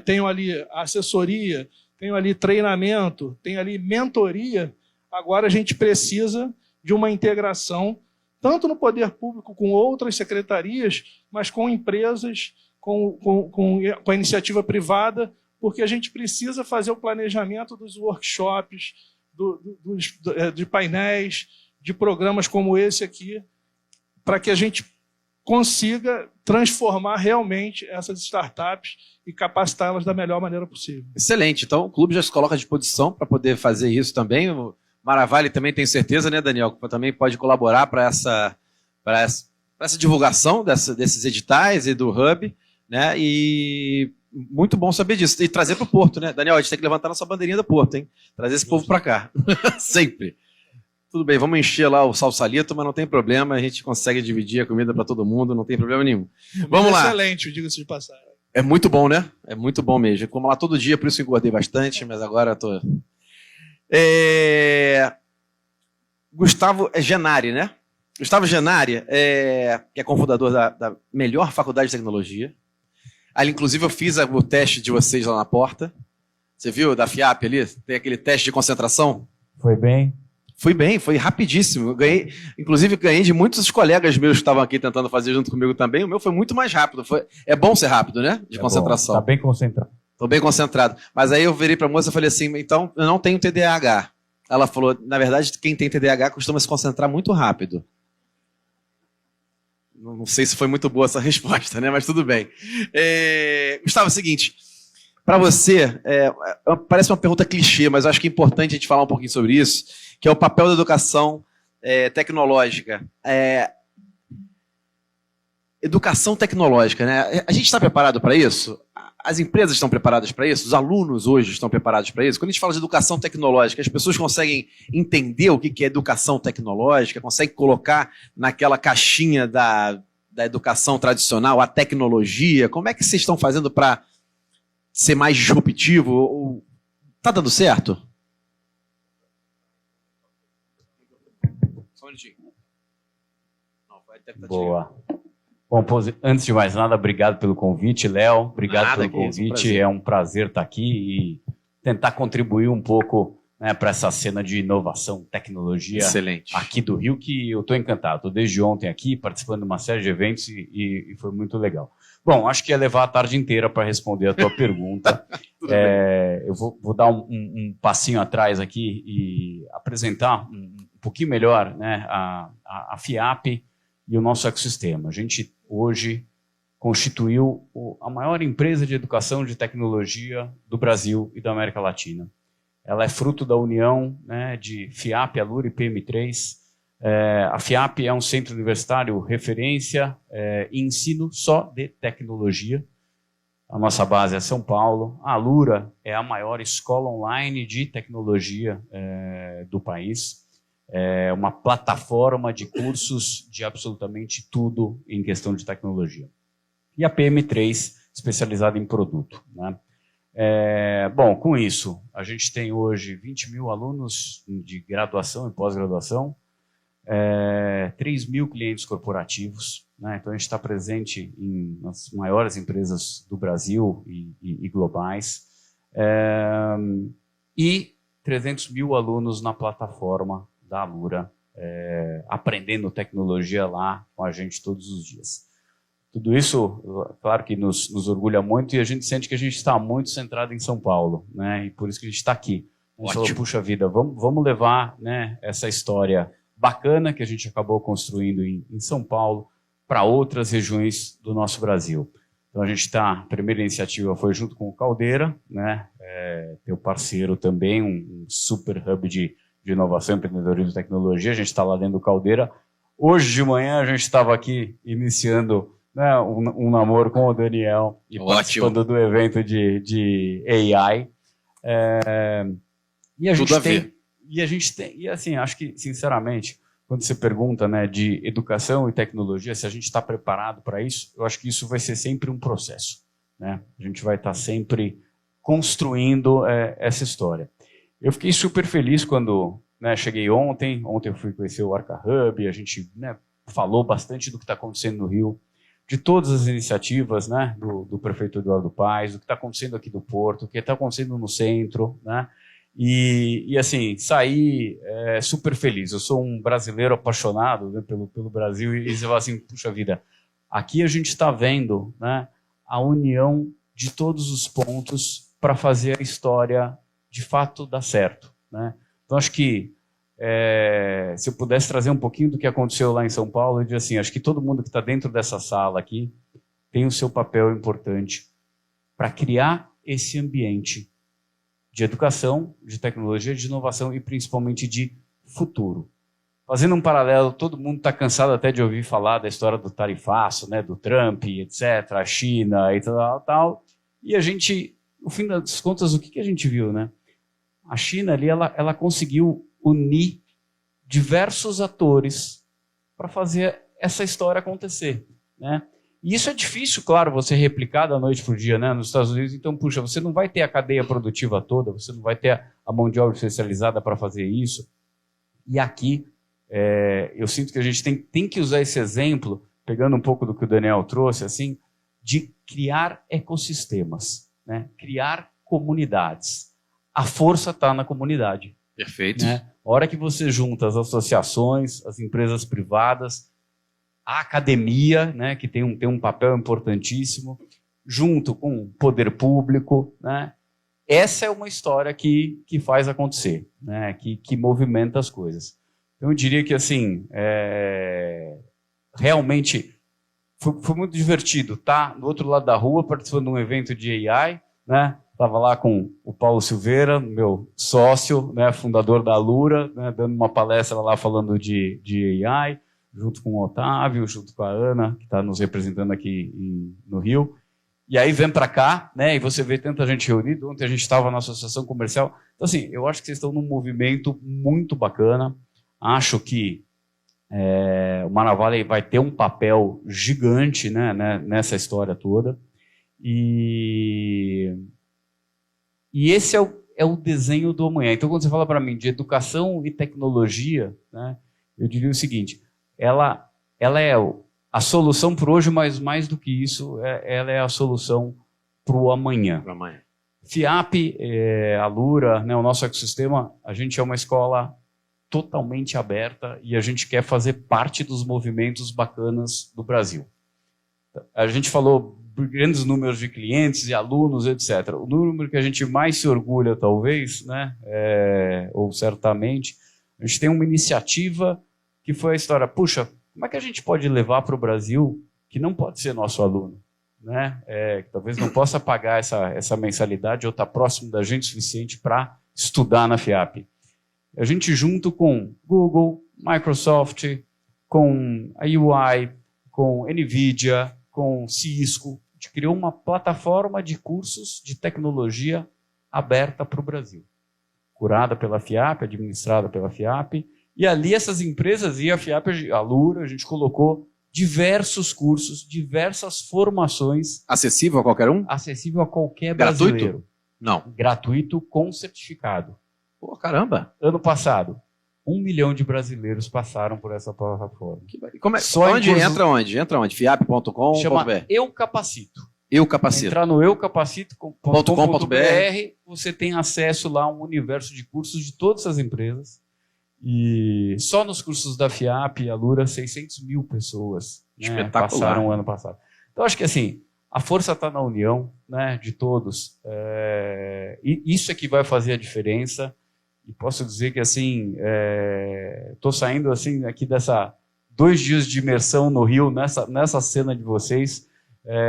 tenham ali assessoria, tenham ali treinamento, tenham ali mentoria, agora a gente precisa de uma integração tanto no poder público com outras secretarias, mas com empresas, com a iniciativa privada, porque a gente precisa fazer o planejamento dos workshops, de painéis, de programas como esse aqui, para que a gente consiga transformar realmente essas startups e capacitá-las da melhor maneira possível. Excelente. Então, o clube já se coloca à disposição para poder fazer isso também. O Maravalli também tem certeza, né, Daniel, que também pode colaborar para essa divulgação desses editais e do Hub, né? E muito bom saber disso. E trazer para o Porto, né? Daniel, a gente tem que levantar nossa bandeirinha do Porto, hein? Trazer esse povo para cá. Sempre. Tudo bem, vamos encher lá o salsalito, mas não tem problema, a gente consegue dividir a comida para todo mundo, não tem problema nenhum. Vamos lá. Excelente, diga-se de passagem. É muito bom, né? É muito bom mesmo. Eu como lá todo dia, por isso engordei bastante, mas agora tô... Gustavo Genari, né? Gustavo Genari, que é cofundador da melhor faculdade de tecnologia. Ali, inclusive, eu fiz o teste de vocês lá na porta. Você viu, da FIAP ali? Tem aquele teste de concentração? Foi bem? Fui bem, foi rapidíssimo. Eu ganhei, inclusive, ganhei de muitos colegas meus que estavam aqui tentando fazer junto comigo também. O meu foi muito mais rápido. É bom ser rápido, né? De concentração. Está bem concentrado. Estou bem concentrado. Mas aí eu virei para a moça e falei assim, então, eu não tenho TDAH. Ela falou, na verdade, quem tem TDAH costuma se concentrar muito rápido. Não sei se foi muito boa essa resposta, né? Mas tudo bem. Gustavo, é o seguinte, para você, parece uma pergunta clichê, mas eu acho que é importante a gente falar um pouquinho sobre isso, que é o papel da educação tecnológica. Educação tecnológica, né? A gente está preparado para isso? As empresas estão preparadas para isso? Os alunos hoje estão preparados para isso? Quando a gente fala de educação tecnológica, as pessoas conseguem entender o que é educação tecnológica, conseguem colocar naquela caixinha da educação tradicional a tecnologia? Como é que vocês estão fazendo para ser mais disruptivo? Está dando certo? Só um minutinho. Boa. Bom, antes de mais nada, obrigado pelo convite, Léo. Obrigado pelo convite. É um prazer estar aqui e tentar contribuir um pouco, né, para essa cena de inovação, tecnologia. Excelente. Aqui do Rio, que eu estou encantado. Estou desde ontem aqui, participando de uma série de eventos e foi muito legal. Bom, acho que ia levar a tarde inteira para responder a tua pergunta. Eu vou dar um passinho atrás aqui e apresentar um pouquinho melhor, né, a FIAP e o nosso ecossistema. A gente hoje constituiu a maior empresa de educação de tecnologia do Brasil e da América Latina. Ela é fruto da união, né, de FIAP, Alura e PM3. A FIAP é um centro universitário referência em ensino só de tecnologia. A nossa base é São Paulo. A Alura é a maior escola online de tecnologia do país. É uma plataforma de cursos de absolutamente tudo em questão de tecnologia. E a PM3, especializada em produto, né? Bom, com isso, a gente tem hoje 20 mil alunos de graduação e pós-graduação, 3 mil clientes corporativos, né? Então a gente está presente nas maiores empresas do Brasil e globais, e 300 mil alunos na plataforma da Alura, aprendendo tecnologia lá com a gente todos os dias. Tudo isso, claro que nos orgulha muito e a gente sente que a gente está muito centrado em São Paulo, né? E por isso que a gente está aqui. A gente falou, puxa vida, vamos levar, né, essa história bacana que a gente acabou construindo em São Paulo para outras regiões do nosso Brasil. Então a gente está, a primeira iniciativa foi junto com o Caldeira, né? Teu parceiro também, um super hub de inovação, empreendedorismo e tecnologia. A gente está lá dentro do Caldeira. Hoje de manhã a gente estava aqui iniciando, né, um namoro com o Daniel e participando do evento de AI. E a gente Tudo a ver. E a gente tem, e assim, acho que, sinceramente, quando você pergunta, né, de educação e tecnologia, se a gente está preparado para isso, eu acho que isso vai ser sempre um processo, né? A gente vai estar sempre construindo essa história. Eu fiquei super feliz quando, né, cheguei ontem. Ontem eu fui conhecer o Arca Hub, a gente, né, falou bastante do que está acontecendo no Rio, de todas as iniciativas, né, do prefeito Eduardo Paes, do que está acontecendo aqui do Porto, o que está acontecendo no centro, né? E assim, saí super feliz. Eu sou um brasileiro apaixonado, né, pelo Brasil, e você fala assim, puxa vida, aqui a gente está vendo, né, a união de todos os pontos para fazer a história de fato dar certo, né? Então acho que se eu pudesse trazer um pouquinho do que aconteceu lá em São Paulo, eu diria assim, acho que todo mundo que está dentro dessa sala aqui tem o seu papel importante para criar esse ambiente de educação, de tecnologia, de inovação e principalmente de futuro. Fazendo um paralelo, todo mundo está cansado até de ouvir falar da história do tarifaço, né, do Trump, etc., a China e tal. E a gente, no fim das contas, o que a gente viu, né? A China ali, ela conseguiu unir diversos atores para fazer essa história acontecer, né? E isso é difícil, claro, você replicar da noite para o dia, né, nos Estados Unidos. Então, puxa, você não vai ter a cadeia produtiva toda, você não vai ter a mão de obra especializada para fazer isso. E aqui, eu sinto que a gente tem que usar esse exemplo, pegando um pouco do que o Daniel trouxe, assim, de criar ecossistemas, né, criar comunidades. A força está na comunidade. Perfeito. Né? A hora que você junta as associações, as empresas privadas, a academia, né, que tem um papel importantíssimo, junto com o poder público, né, essa é uma história que faz acontecer, né, que movimenta as coisas. Então, eu diria que, assim, realmente foi muito divertido estar do outro lado da rua, participando de um evento de AI, né? Estava lá com o Paulo Silveira, meu sócio, né, fundador da Alura, né, dando uma palestra lá falando de AI, junto com o Otávio, junto com a Ana, que está nos representando aqui no Rio. E aí vem para cá, né, e você vê tanta gente reunida. Ontem a gente estava na associação comercial. Então, assim, eu acho que vocês estão num movimento muito bacana. Acho que o Manavale vai ter um papel gigante, né, nessa história toda. E esse é o desenho do amanhã. Então, quando você fala para mim de educação e tecnologia, né, eu diria o seguinte, ela é a solução para hoje, mas mais do que isso, ela é a solução para o amanhã. FIAP, Alura, né, o nosso ecossistema, a gente é uma escola totalmente aberta e a gente quer fazer parte dos movimentos bacanas do Brasil. A gente falou grandes números de clientes e alunos, etc. O número que a gente mais se orgulha, talvez, né, ou certamente, a gente tem uma iniciativa que foi a história, puxa, como é que a gente pode levar para o Brasil que não pode ser nosso aluno, né, que talvez não possa pagar essa mensalidade ou está próximo da gente o suficiente para estudar na FIAP. A gente, junto com Google, Microsoft, com a UI, com NVIDIA, com Cisco, a gente criou uma plataforma de cursos de tecnologia aberta para o Brasil, curada pela FIAP, administrada pela FIAP, e ali essas empresas e a FIAP, a Alura, a gente colocou diversos cursos, diversas formações. Acessível a qualquer um? Acessível a qualquer brasileiro. Gratuito? Não. Gratuito com certificado. Pô, caramba. Ano passado, 1 milhão de brasileiros passaram por essa plataforma. Entra onde? Entra onde? fiap.com.br. Chama Eu Capacito. Eu Capacito. Entrar no eucapacito.com.br, você tem acesso lá a um universo de cursos de todas as empresas. E só nos cursos da FIAP e Alura, 600 mil pessoas, né, passaram o ano passado. Então, acho que assim, a força está na união, né, de todos. E isso é que vai fazer a diferença. E posso dizer que assim, estou saindo assim aqui dessa 2 dias de imersão no Rio, nessa cena de vocês,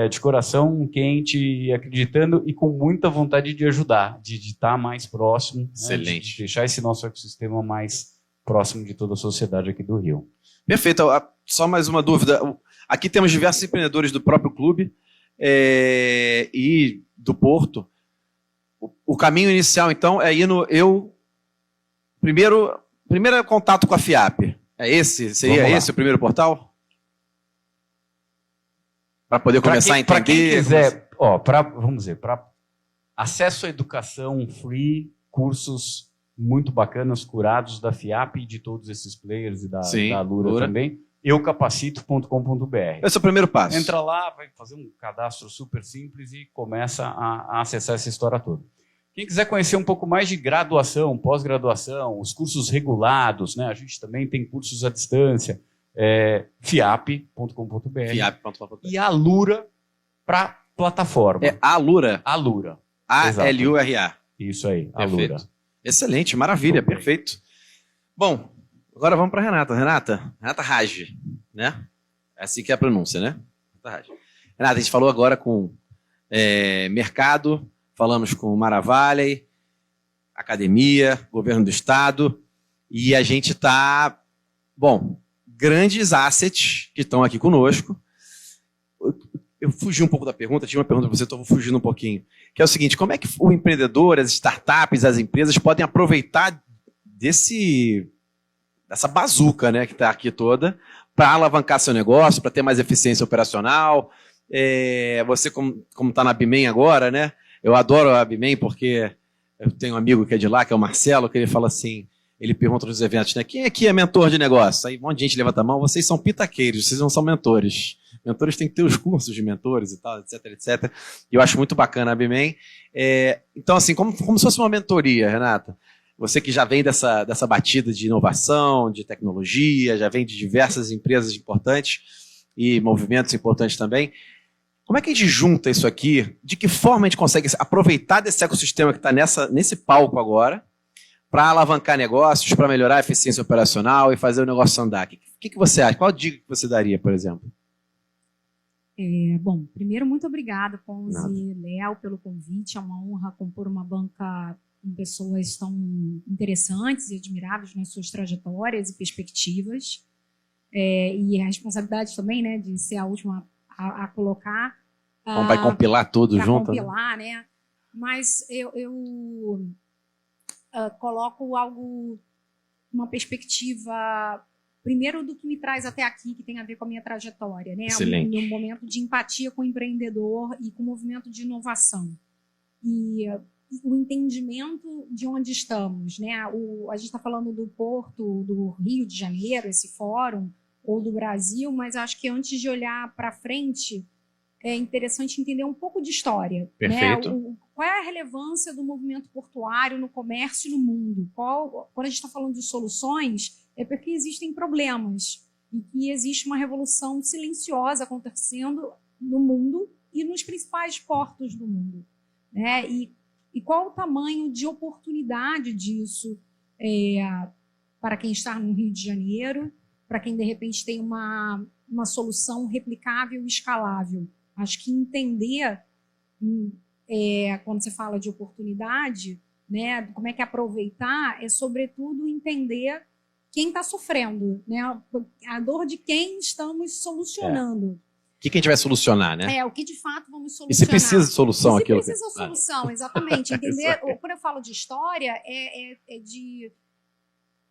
de coração quente e acreditando e com muita vontade de ajudar, de estar mais próximo, excelente, né, de deixar esse nosso ecossistema mais próximo de toda a sociedade aqui do Rio. Perfeito. Só mais uma dúvida. Aqui temos diversos empreendedores do próprio clube e do Porto. O caminho inicial, então, é ir no Primeiro contato com a FIAP. Seria esse o primeiro portal? Para poder começar a entender. Para quem quiser, vamos dizer, para acesso à educação free, cursos muito bacanas, curados da FIAP e de todos esses players e da Alura também, eucapacito.com.br. Esse é o primeiro passo. Entra lá, vai fazer um cadastro super simples e começa a acessar essa história toda. Quem quiser conhecer um pouco mais de graduação, pós-graduação, os cursos regulados, né? A gente também tem cursos à distância, fiap.com.br. E a Alura para plataforma. É Alura? Alura. A-L-U-R-A. Isso aí, Perfeito. Alura. Excelente, maravilha, perfeito. Bom, agora vamos para Renata. Renata Raj, né? É assim que é a pronúncia, né? Renata, a gente falou agora com mercado, falamos com Maravalha, academia, governo do estado, e a gente está, grandes assets que estão aqui conosco. Eu fugi um pouco da pergunta, tinha uma pergunta para você, estou fugindo um pouquinho, que é o seguinte: como é que o empreendedor, as startups, as empresas podem aproveitar dessa bazuca, né, que está aqui toda, para alavancar seu negócio, para ter mais eficiência operacional? Você, como está na Bimen agora, né? Eu adoro a Bimen porque eu tenho um amigo que é de lá, que é o Marcelo, que ele fala assim, ele pergunta nos eventos, né? Quem aqui é mentor de negócio? Aí um monte de gente levanta a mão, vocês são pitaqueiros, vocês não são mentores. Mentores têm que ter os cursos de mentores e tal, etc, etc. E eu acho muito bacana a Bimen. Então, assim, como se fosse uma mentoria, Renata. Você que já vem dessa batida de inovação, de tecnologia, já vem de diversas empresas importantes e movimentos importantes também. Como é que a gente junta isso aqui? De que forma a gente consegue aproveitar desse ecossistema que está nesse palco agora para alavancar negócios, para melhorar a eficiência operacional e fazer o negócio andar? O que você acha? Qual dica que você daria, por exemplo? Bom, primeiro, muito obrigada, Ponzi e Léo, pelo convite. É uma honra compor uma banca com pessoas tão interessantes e admiráveis nas suas trajetórias e perspectivas. E a responsabilidade também, né, de ser a última a colocar. Vai compilar tudo junto? Compilar, né? Mas eu coloco uma perspectiva, primeiro, do que me traz até aqui, que tem a ver com a minha trajetória, né? Excelente. Um momento de empatia com o empreendedor e com o movimento de inovação. E o entendimento de onde estamos, né? A gente está falando do Porto, do Rio de Janeiro, esse fórum, ou do Brasil, mas acho que antes de olhar para frente, é interessante entender um pouco de história. Perfeito. Né? Qual é a relevância do movimento portuário no comércio e no mundo? Quando a gente está falando de soluções, é porque existem problemas e que existe uma revolução silenciosa acontecendo no mundo e nos principais portos do mundo. Né? E qual o tamanho de oportunidade disso para quem está no Rio de Janeiro, para quem, de repente, tem uma solução replicável e escalável. Acho que entender, quando você fala de oportunidade, né, como é que aproveitar, é, sobretudo, entender quem está sofrendo, né, a dor de quem estamos solucionando. O que a gente vai solucionar, né? O que de fato vamos solucionar. E se precisa de solução aqui? aquilo? Se precisa de solução, exatamente. Entender, quando eu falo de história,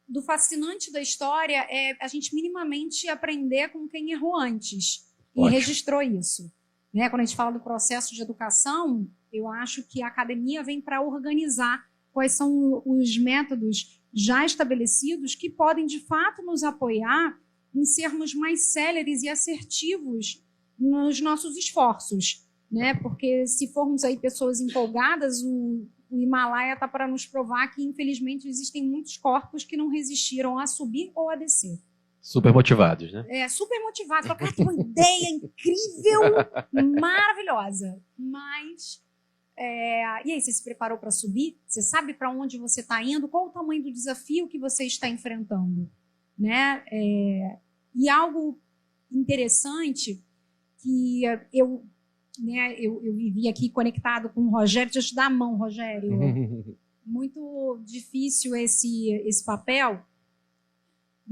do fascinante da história é a gente minimamente aprender com quem errou antes e registrou isso. Né? Quando a gente fala do processo de educação, eu acho que a academia vem para organizar quais são os métodos já estabelecidos que podem, de fato, nos apoiar em sermos mais céleres e assertivos nos nossos esforços. Né? Porque se formos aí pessoas empolgadas, o Himalaia está para nos provar que, infelizmente, existem muitos corpos que não resistiram a subir ou a descer. Super motivados, né? Super motivados. Cara, que uma ideia incrível, maravilhosa. Mas, e aí, você se preparou para subir? Você sabe para onde você está indo? Qual o tamanho do desafio que você está enfrentando? Né? E algo interessante que eu vivi aqui conectado com o Rogério. Deixa eu te dar a mão, Rogério. Muito difícil esse papel,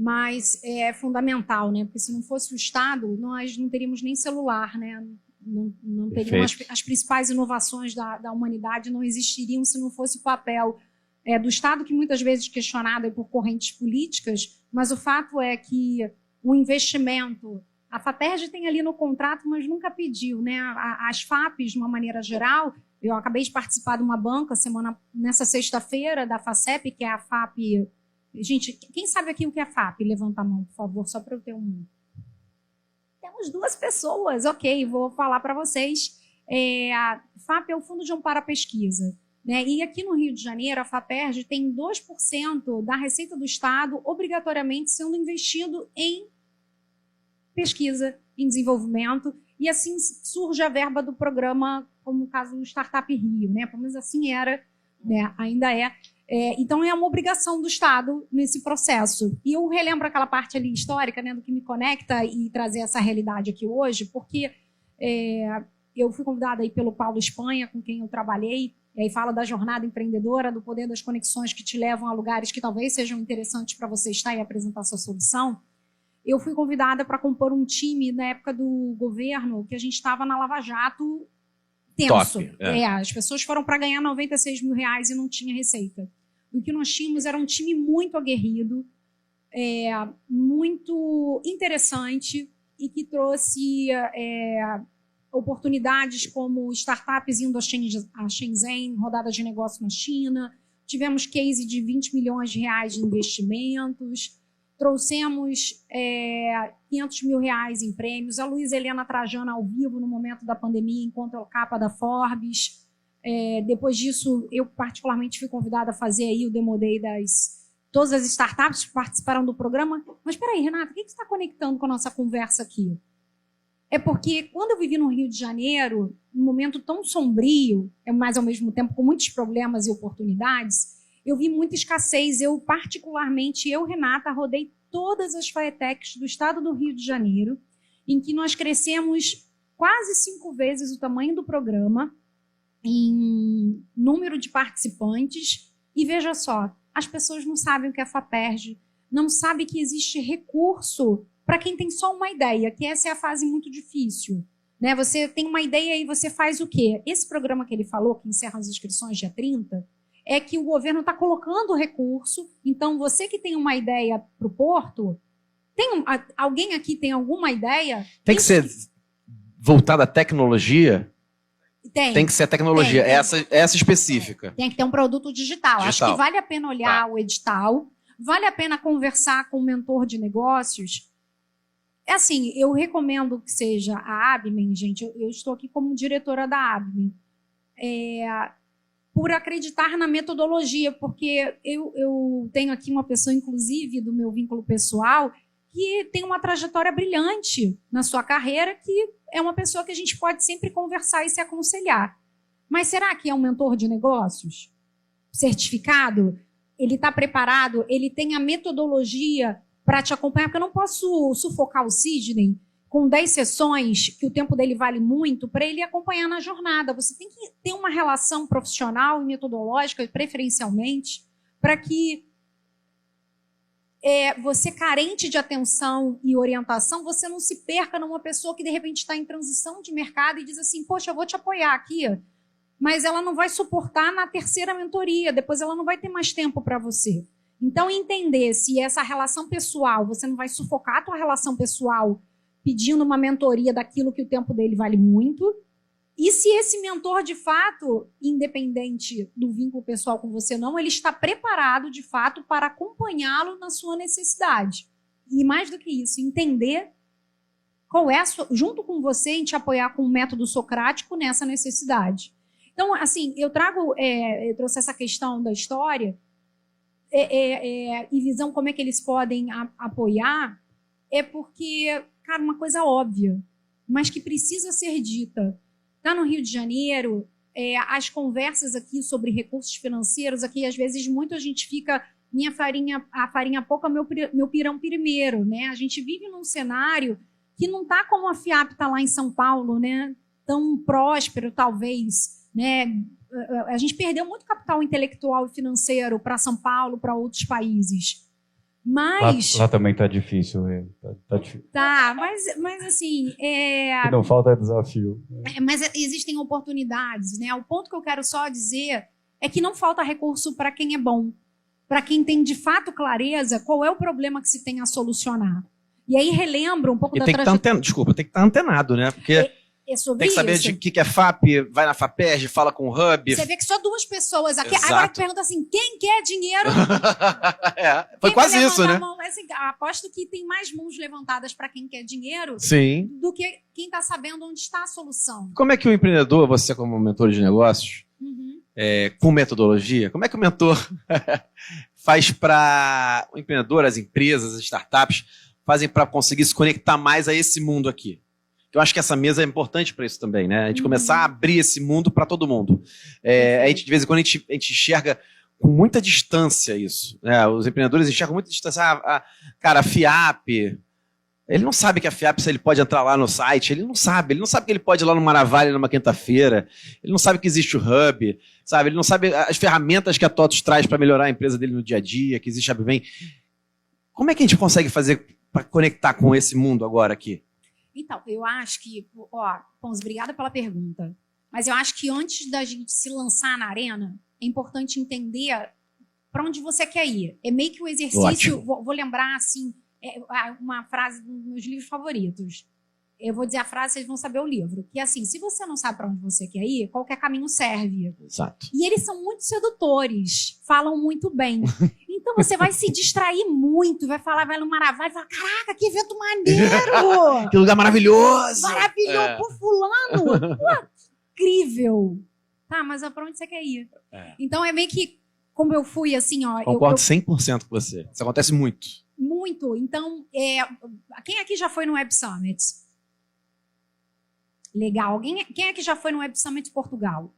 mas é fundamental, né? Porque se não fosse o Estado, nós não teríamos nem celular, né? Não teriam as principais inovações da humanidade não existiriam se não fosse o papel do Estado, que muitas vezes é questionado por correntes políticas, mas o fato é que o investimento... A FAPERJ tem ali no contrato, mas nunca pediu, né? As FAPs, de uma maneira geral, eu acabei de participar de uma banca nessa sexta-feira da FACEP, que é a FAP. Gente, quem sabe aqui o que é FAP? Levanta a mão, por favor, só para eu ter um. Temos 2 pessoas, ok, vou falar para vocês. A FAP é o Fundo de Amparo à Pesquisa. Né? E aqui no Rio de Janeiro, a FAPERJ tem 2% da receita do Estado obrigatoriamente sendo investido em pesquisa, em desenvolvimento, e assim surge a verba do programa, como no caso do Startup Rio, né? Pelo menos assim era, né? Ainda é. Então, é uma obrigação do Estado nesse processo. E eu relembro aquela parte ali histórica, né, do que me conecta e trazer essa realidade aqui hoje, porque eu fui convidada aí pelo Paulo Espanha, com quem eu trabalhei, e aí fala da jornada empreendedora, do poder das conexões que te levam a lugares que talvez sejam interessantes para você estar e apresentar sua solução. Eu fui convidada para compor um time na época do governo, que a gente estava na Lava Jato tenso. Top, As pessoas foram para ganhar R$96 mil e não tinha receita. O que nós tínhamos era um time muito aguerrido, muito interessante e que trouxe oportunidades como startups indo a Shenzhen, rodada de negócio na China. Tivemos case de R$20 milhões de investimentos. Trouxemos R$500 mil em prêmios. A Luísa Helena Trajano ao vivo no momento da pandemia, enquanto é capa da Forbes. Depois disso, eu particularmente fui convidada a fazer aí o Demo Day todas as startups que participaram do programa. Mas espera aí, Renata, o que você está conectando com a nossa conversa aqui? É porque quando eu vivi no Rio de Janeiro, num momento tão sombrio, mas ao mesmo tempo com muitos problemas e oportunidades, eu vi muita escassez. Eu, Renata, rodei todas as FATECs do estado do Rio de Janeiro, em que nós crescemos quase 5 vezes o tamanho do programa, em número de participantes. E veja só, as pessoas não sabem o que é FAPERJ, não sabem que existe recurso para quem tem só uma ideia, que essa é a fase muito difícil. Né? Você tem uma ideia e você faz o quê? Esse programa que ele falou, que encerra as inscrições dia 30, é que o governo está colocando recurso. Então, você que tem uma ideia para o Porto, alguém aqui tem alguma ideia? Tem que ser voltada à tecnologia? Tem que ser a tecnologia, essa específica. Tem que ter um produto digital. Acho que vale a pena olhar o edital, vale a pena conversar com o mentor de negócios. Assim, eu recomendo que seja a Abmen, gente. Eu estou aqui como diretora da Abmen. Por acreditar na metodologia, porque eu tenho aqui uma pessoa, inclusive, do meu vínculo pessoal, que tem uma trajetória brilhante na sua carreira, que é uma pessoa que a gente pode sempre conversar e se aconselhar. Mas será que é um mentor de negócios? Certificado? Ele está preparado? Ele tem a metodologia para te acompanhar? Porque eu não posso sufocar o Sidney com 10 sessões, que o tempo dele vale muito, para ele acompanhar na jornada. Você tem que ter uma relação profissional e metodológica, preferencialmente, para que você, carente de atenção e orientação, você não se perca numa pessoa que, de repente, está em transição de mercado e diz assim, poxa, eu vou te apoiar aqui, mas ela não vai suportar na terceira mentoria, depois ela não vai ter mais tempo para você. Então, entender se essa relação pessoal, você não vai sufocar a tua relação pessoal pedindo uma mentoria daquilo que o tempo dele vale muito, e se esse mentor, de fato, independente do vínculo pessoal com você ou não, ele está preparado, de fato, para acompanhá-lo na sua necessidade. E mais do que isso, entender qual é junto com você, em te apoiar com o método socrático nessa necessidade. Então, assim, eu trouxe essa questão da história e visão como é que eles podem apoiar, porque, cara, uma coisa óbvia, mas que precisa ser dita. Está no Rio de Janeiro, as conversas aqui sobre recursos financeiros, aqui às vezes muito a gente fica, a farinha pouca, meu pirão primeiro, né? A gente vive num cenário que não está como a FIAP está lá em São Paulo, né? Tão próspero, talvez, né? A gente perdeu muito capital intelectual e financeiro para São Paulo, para outros países. Mas... Lá também está difícil. Tá difícil. Tá, mas assim... que não falta desafio. Mas existem oportunidades, né? O ponto que eu quero só dizer é que não falta recurso para quem é bom, para quem tem de fato clareza qual é o problema que se tem a solucionar. E aí relembro um pouco da trajetória. Desculpa, tem que estar antenado, né? Porque tem que saber isso. de que é FAP, vai na FAPERJ, fala com o Hub. Você vê que só 2 pessoas aqui. Exato. Agora pergunta assim, quem quer dinheiro? Foi quase isso, né? Assim, aposto que tem mais mãos levantadas para quem quer dinheiro Sim. do que quem está sabendo onde está a solução. Como é que o empreendedor, você como mentor de negócios, com metodologia, como é que o mentor faz para o empreendedor, as empresas, as startups, fazem para conseguir se conectar mais a esse mundo aqui? Eu acho que essa mesa é importante para isso também, né? A gente começar a abrir esse mundo para todo mundo. A gente, de vez em quando a gente enxerga com muita distância isso. Né? Os empreendedores enxergam com muita distância. Cara, a FIAP, ele não sabe que a FIAP, se ele pode entrar lá no site, ele não sabe que ele pode ir lá no Maravilha numa quinta-feira, ele não sabe que existe o Hub, sabe? Ele não sabe as ferramentas que a TOTUS traz para melhorar a empresa dele no dia a dia, que existe a Bem. Como é que a gente consegue fazer para conectar com esse mundo agora aqui? Então, eu acho que, Pons, obrigada pela pergunta, mas eu acho que antes da gente se lançar na arena, é importante entender para onde você quer ir. É meio que o exercício, vou lembrar assim, uma frase dos meus livros favoritos. Eu vou dizer a frase, vocês vão saber o livro. Que é assim, se você não sabe para onde você quer ir, qualquer caminho serve. Exato. E eles são muito sedutores, falam muito bem. Então você vai se distrair muito, vai no Maravilha, vai falar, caraca, que evento maneiro! Que lugar maravilhoso! Maravilhoso, por fulano! Pô, incrível! Tá, mas para onde você quer ir? Então é meio que, como eu fui assim, Concordo 100% com você. Isso acontece muito. Muito. Então, quem aqui já foi no Web Summit? Legal. Quem aqui já foi no Web Summit Portugal?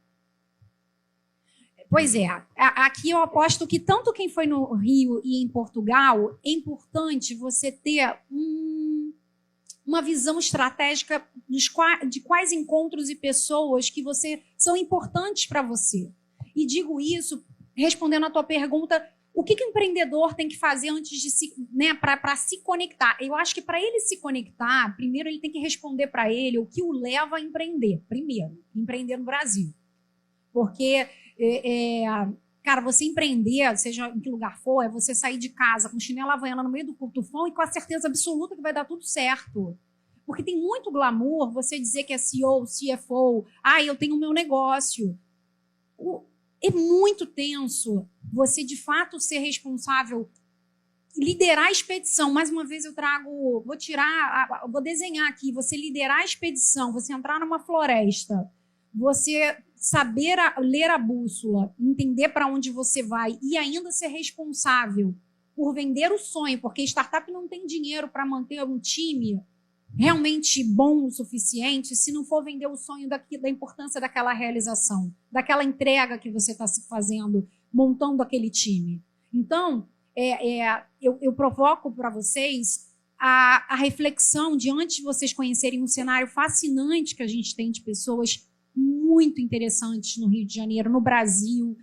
Pois é. Aqui eu aposto que tanto quem foi no Rio e em Portugal, é importante você ter uma visão estratégica de quais encontros e pessoas que são importantes para você. E digo isso respondendo a tua pergunta, o que o empreendedor tem que fazer antes de para se conectar? Eu acho que para ele se conectar, primeiro ele tem que responder para ele o que o leva a empreender. Primeiro, empreender no Brasil. Porque, cara, você empreender, seja em que lugar for, é você sair de casa com chinela havaiana no meio do curtufão e com a certeza absoluta que vai dar tudo certo. Porque tem muito glamour você dizer que é CEO, CFO, eu tenho o meu negócio. É muito tenso você, de fato, ser responsável, liderar a expedição. Mais uma vez eu vou desenhar aqui, você liderar a expedição, você entrar numa floresta, você saber ler a bússola, entender para onde você vai e ainda ser responsável por vender o sonho, porque startup não tem dinheiro para manter um time realmente bom o suficiente se não for vender o sonho da importância daquela realização, daquela entrega que você está se fazendo, montando aquele time. Então, eu provoco para vocês a reflexão de antes de vocês conhecerem um cenário fascinante que a gente tem de pessoas muito interessantes no Rio de Janeiro, no Brasil.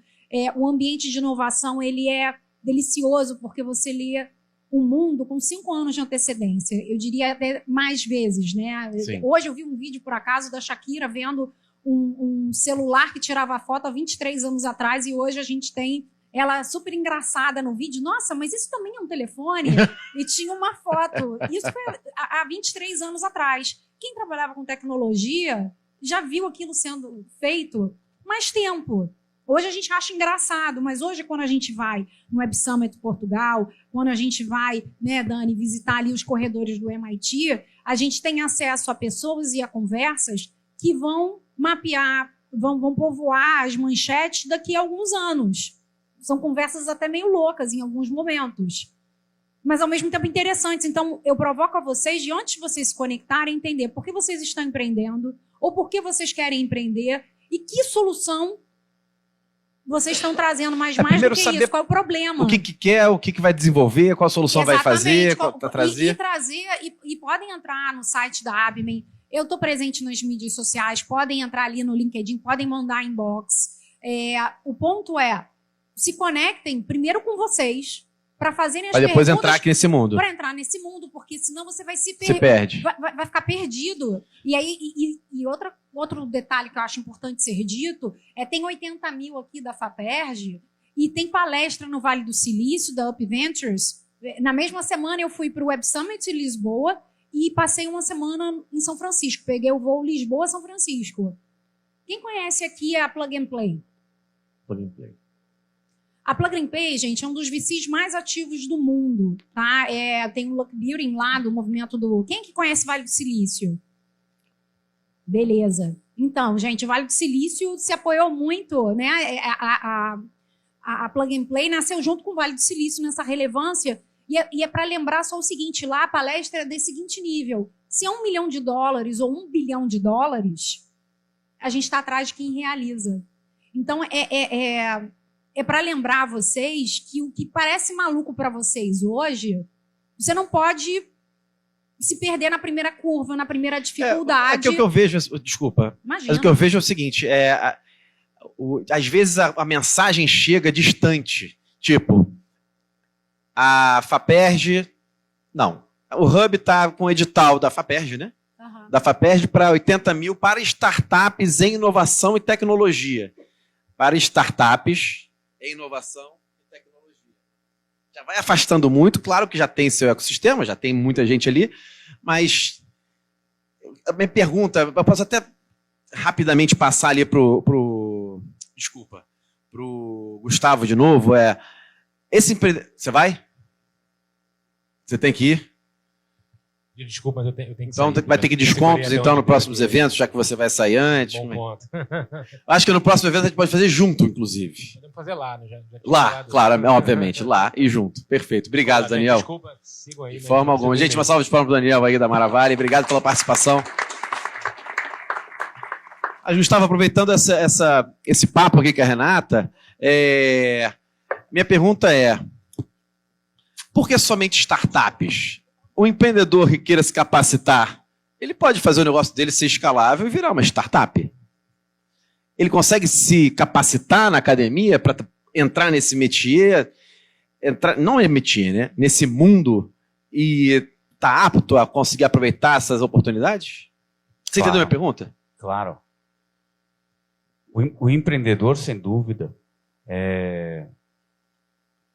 O ambiente de inovação ele é delicioso porque você lê o mundo com 5 anos de antecedência. Eu diria até mais vezes, né? Sim. Hoje eu vi um vídeo, por acaso, da Shakira vendo um celular que tirava foto há 23 anos atrás e hoje a gente tem ela super engraçada no vídeo. Nossa, mas isso também é um telefone? E tinha uma foto. Isso foi há 23 anos atrás. Quem trabalhava com tecnologia já viu aquilo sendo feito mais tempo. Hoje a gente acha engraçado, mas hoje quando a gente vai no Web Summit Portugal, quando a gente vai, né, Dani, visitar ali os corredores do MIT, a gente tem acesso a pessoas e a conversas que vão mapear, vão povoar as manchetes daqui a alguns anos. São conversas até meio loucas em alguns momentos, mas ao mesmo tempo interessantes. Então eu provoco a vocês, de antes de vocês se conectarem, entender por que vocês estão empreendendo ou por que vocês querem empreender e que solução vocês estão trazendo mais do que saber isso. Qual é o problema? O que quer, o que vai desenvolver, qual a solução vai fazer, para trazer. E podem entrar no site da Abmen. Eu estou presente nas mídias sociais, podem entrar ali no LinkedIn, podem mandar inbox. O ponto é, se conectem primeiro com vocês, para fazerem as perguntas. Para depois entrar aqui nesse mundo. Para entrar nesse mundo, porque senão você vai se perde. Vai ficar perdido. E aí, outro detalhe que eu acho importante ser dito tem 80 mil aqui da FAPERJ e tem palestra no Vale do Silício, da Up Ventures. Na mesma semana eu fui para o Web Summit em Lisboa e passei uma semana em São Francisco. Peguei o voo Lisboa-São Francisco. Quem conhece aqui a Plug and Play? Plug and Play. A Plug and Play, gente, é um dos VCs mais ativos do mundo, tá? Tem o Luck Building lá, do movimento do... Quem que conhece Vale do Silício? Beleza. Então, gente, o Vale do Silício se apoiou muito, né? A Plug and Play nasceu junto com o Vale do Silício nessa relevância e é para lembrar só o seguinte, lá a palestra é desse seguinte nível. Se é $1 milhão ou $1 bilhão, a gente está atrás de quem realiza. Então, é para lembrar vocês que o que parece maluco para vocês hoje, você não pode se perder na primeira curva, na primeira dificuldade. É que o que eu vejo, desculpa, Imagina. mas o que eu vejo é o seguinte, às vezes a mensagem chega distante, tipo, a FAPERJ, não, o Hub está com o edital da FAPERJ, né? Aham. Da FAPERJ para 80 mil para startups em inovação e tecnologia. Para startups em inovação e tecnologia. Já vai afastando muito, claro que já tem seu ecossistema, já tem muita gente ali, mas a minha pergunta, eu posso até rapidamente passar ali pro Gustavo de novo, você vai? Você tem que ir? Desculpa, mas eu tenho que Então sair, vai ter que descontos então nos próximos eventos, já que você vai sair antes. Bom ponto. Acho que no próximo evento a gente pode fazer junto, inclusive. Podemos fazer lá, né? Já Lá, claro, obviamente, lá e junto. Perfeito. Obrigado, Gente, Daniel. desculpa, sigam aí. De forma alguma. Gente, uma salva de palmas para o Daniel aí da Maravilha. Obrigado pela participação. A gente estava aproveitando esse papo aqui com a Renata. Minha pergunta é: por que somente startups? O empreendedor que queira se capacitar, ele pode fazer o negócio dele ser escalável e virar uma startup. Ele consegue se capacitar na academia para entrar nesse métier, não é métier, né? Nesse mundo e tá apto a conseguir aproveitar essas oportunidades? Você entendeu a minha pergunta? Claro. O empreendedor, sem dúvida,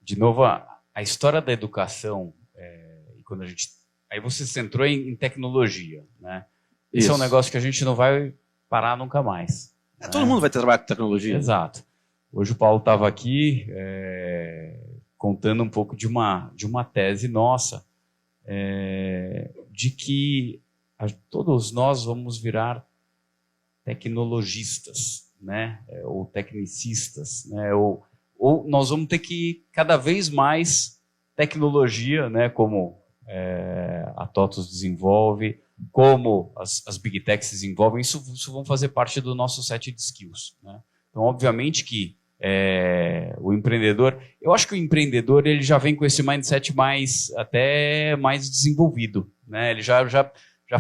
de novo, a história da educação, quando aí você centrou em tecnologia, né? Esse é um negócio que a gente não vai parar nunca mais. Né? Todo mundo vai trabalhar com tecnologia. Exato. Hoje o Paulo estava aqui contando um pouco de uma tese nossa, de que todos nós vamos virar tecnologistas, né? Ou tecnicistas, né? Ou nós vamos ter que cada vez mais tecnologia, né? Como a TOTUS desenvolve, como as Big Techs desenvolvem, isso vão fazer parte do nosso set de skills, né? Então, obviamente que o empreendedor, eu acho que o empreendedor ele já vem com esse mindset até mais desenvolvido, né? Ele já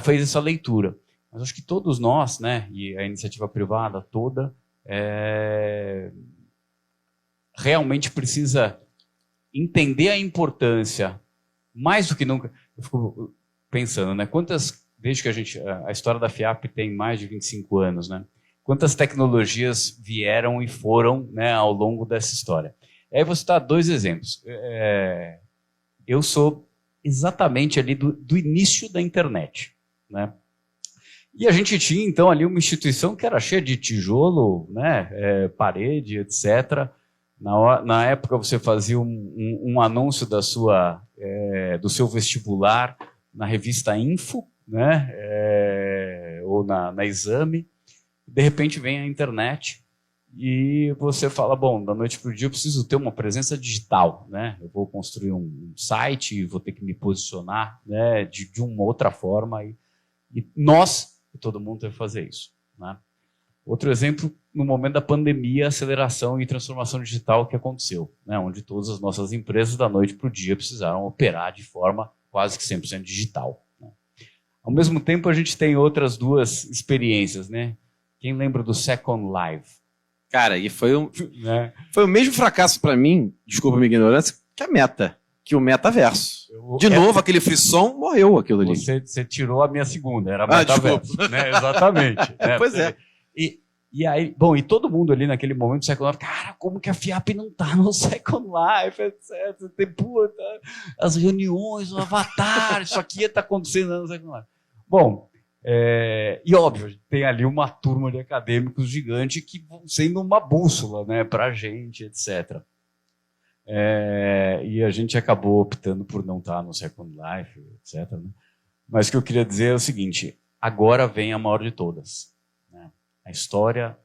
fez essa leitura. Mas acho que todos nós, né, e a iniciativa privada toda, realmente precisa entender a importância, mais do que nunca. Eu fico pensando, né, desde que a história da FIAP tem mais de 25 anos, né, quantas tecnologias vieram e foram, né, ao longo dessa história. Aí vou citar 2 exemplos. Eu sou exatamente ali do início da internet, né? E a gente tinha, então, ali uma instituição que era cheia de tijolo, né, parede, etc. Na época, você fazia um anúncio do seu vestibular na revista Info, né, ou na Exame. De repente, vem a internet e você fala, bom, da noite para o dia eu preciso ter uma presença digital, né? Eu vou construir um site, vou ter que me posicionar, né, de uma outra forma. E todo mundo teve que fazer isso, né? Outro exemplo, no momento da pandemia, a aceleração e transformação digital que aconteceu, né? Onde todas as nossas empresas, da noite para o dia, precisaram operar de forma quase que 100% digital, né? Ao mesmo tempo, a gente tem outras 2 experiências, né? Quem lembra do Second Life? Cara, e foi o mesmo fracasso para mim, desculpa a minha ignorância, que a Meta, que o metaverso. De novo, aquele frisson, morreu aquilo ali. Você tirou a minha segunda, era metaverso, né? Exatamente. Né? Pois é. E aí, bom, e todo mundo ali naquele momento do Second Life, cara, como que a FIAP não tá no Second Life, etc. Tem, puta, as reuniões, o avatar, isso aqui tá acontecendo no Second Life. Bom, e óbvio, tem ali uma turma de acadêmicos gigante que vão sendo uma bússola, né, pra gente, etc. E a gente acabou optando por não estar no Second Life, etc. Né? Mas o que eu queria dizer é o seguinte: agora vem a maior de todas, né? A história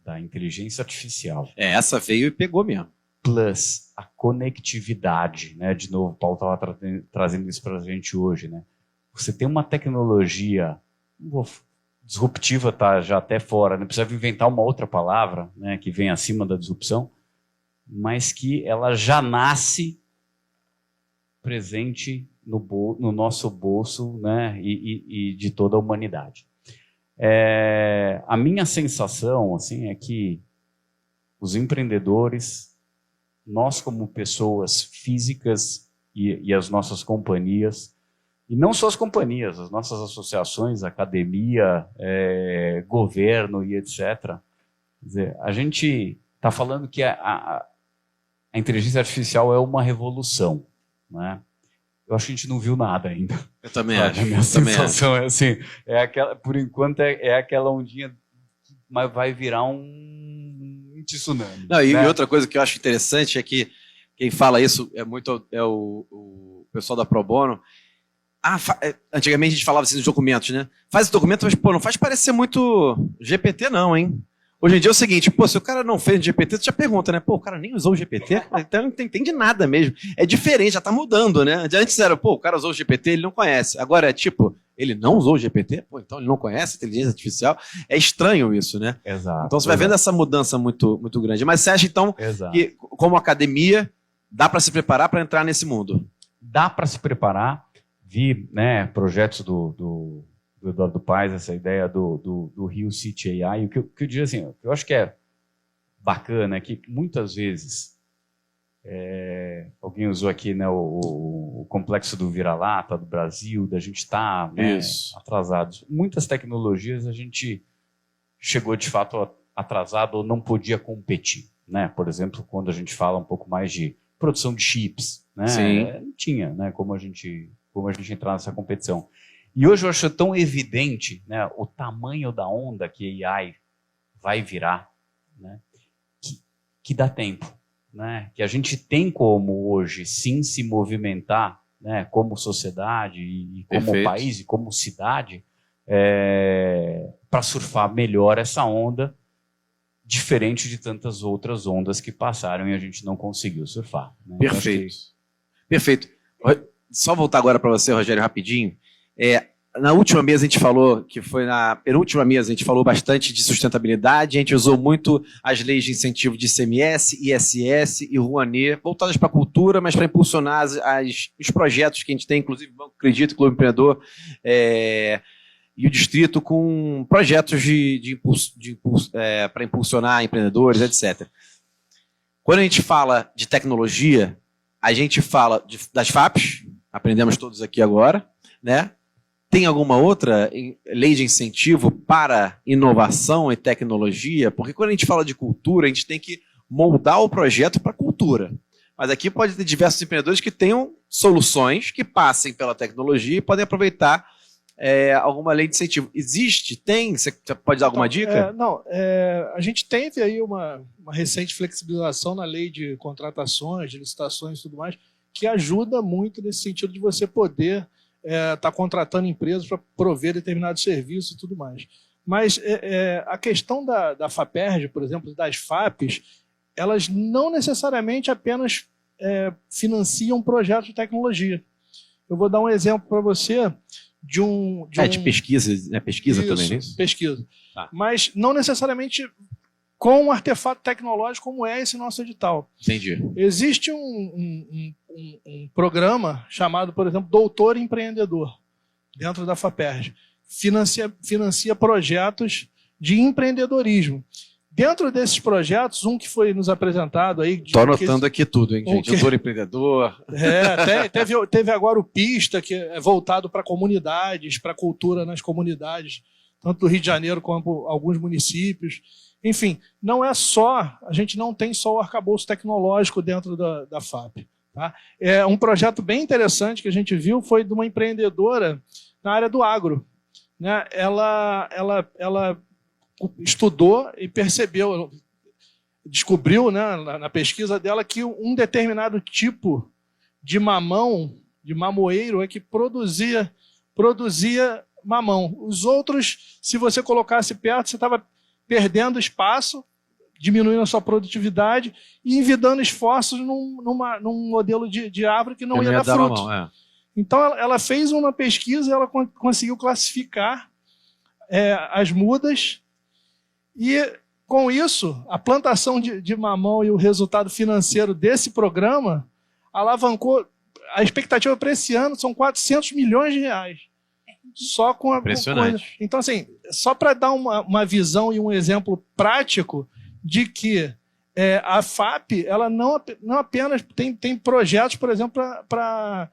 da inteligência artificial. Essa veio e pegou mesmo. Plus a conectividade, né? De novo, o Paulo estava trazendo isso para a gente hoje, né? Você tem uma tecnologia disruptiva, tá já até fora, né? Precisa inventar uma outra palavra, né? Que vem acima da disrupção. mas que ela já nasce presente no nosso bolso, né, e de toda a humanidade. A minha sensação assim, é que os empreendedores, nós como pessoas físicas e as nossas companhias, e não só as companhias, as nossas associações, academia, governo e etc. Quer dizer, a gente está falando que a inteligência artificial é uma revolução, né? Eu acho que a gente não viu nada ainda. Eu também acho. A minha sensação é assim, por enquanto é aquela ondinha, mas vai virar um tsunami. Não, e né? outra coisa que eu acho interessante é que quem fala isso é o pessoal da Pro Bono. Antigamente a gente falava assim nos documentos, né? Faz esse documento, mas não faz parecer muito GPT não, hein? Hoje em dia é o seguinte, se o cara não fez GPT, você já pergunta, né? O cara nem usou o GPT, então não entende nada mesmo. É diferente, já tá mudando, né? Antes era, o cara usou o GPT, ele não conhece. Agora é tipo, ele não usou o GPT? Então ele não conhece inteligência artificial. É estranho isso, né? Exato. Então você vai vendo essa mudança muito, muito grande. Mas você acha, então, que como academia, dá para se preparar para entrar nesse mundo? Dá para se preparar. Vi, né, projetos do Eduardo Paes, essa ideia do Rio City AI. O que eu diria assim, eu acho que é bacana é que muitas vezes alguém usou aqui, né, o complexo do vira-lata do Brasil, da gente estar atrasados. Muitas tecnologias a gente chegou de fato atrasado ou não podia competir, né? Por exemplo, quando a gente fala um pouco mais de produção de chips, né? Não tinha, né, como a gente entrar nessa competição. E hoje eu acho tão evidente, né, o tamanho da onda que a AI vai virar, né, que dá tempo, né, que a gente tem como hoje sim se movimentar, né, como sociedade e como país e como cidade para surfar melhor essa onda, diferente de tantas outras ondas que passaram e a gente não conseguiu surfar. Né? Perfeito. Perfeito. Só voltar agora para você, Rogério, rapidinho. Na última mesa a gente falou, que foi na penúltima mesa, a gente falou bastante de sustentabilidade, a gente usou muito as leis de incentivo de ICMS, ISS e Rouanet, voltadas para a cultura, mas para impulsionar os projetos que a gente tem, inclusive o Banco Acredito, Clube Empreendedor e o Distrito, com projetos para impulsionar empreendedores, etc. Quando a gente fala de tecnologia, a gente fala das FAPs, aprendemos todos aqui agora, né? Tem alguma outra lei de incentivo para inovação e tecnologia? Porque quando a gente fala de cultura, a gente tem que moldar o projeto para a cultura. Mas aqui pode ter diversos empreendedores que tenham soluções que passem pela tecnologia e podem aproveitar alguma lei de incentivo. Existe? Tem? Você pode dar alguma dica? A gente teve aí uma recente flexibilização na lei de contratações, de licitações e tudo mais, que ajuda muito nesse sentido de você poder estar contratando empresas para prover determinados serviços e tudo mais. Mas a questão da FAPERJ, por exemplo, das FAPs, elas não necessariamente apenas financiam projetos de tecnologia. Eu vou dar um exemplo para você de pesquisa, né? Pesquisa isso, também, isso? Pesquisa. Mas não necessariamente com um artefato tecnológico como é esse nosso edital. Entendi. Existe um programa chamado, por exemplo, Doutor Empreendedor, dentro da FAPERJ. Financia projetos de empreendedorismo. Dentro desses projetos, um que foi nos apresentado aí... Estou anotando aqui tudo, hein, gente? Doutor Empreendedor... Teve agora o Pista, que é voltado para comunidades, para a cultura nas comunidades, tanto do Rio de Janeiro como alguns municípios. Enfim, não é só... A gente não tem só o arcabouço tecnológico dentro da FAP. Tá? Um projeto bem interessante que a gente viu foi de uma empreendedora na área do agro. Né? Ela estudou e descobriu, né, na pesquisa dela, que um determinado tipo de mamão, de mamoeiro, que produzia mamão. Os outros, se você colocasse perto, você estava perdendo espaço, diminuindo a sua produtividade e envidando esforços num modelo de árvore que não ia dar fruto. Então, ela fez uma pesquisa e ela conseguiu classificar as mudas e com isso, a plantação de mamão e o resultado financeiro desse programa alavancou. A expectativa para esse ano são 400 milhões de reais. Só com a. Impressionante. Então, assim, só para dar uma visão e um exemplo prático de que a FAP ela não apenas tem projetos, por exemplo, para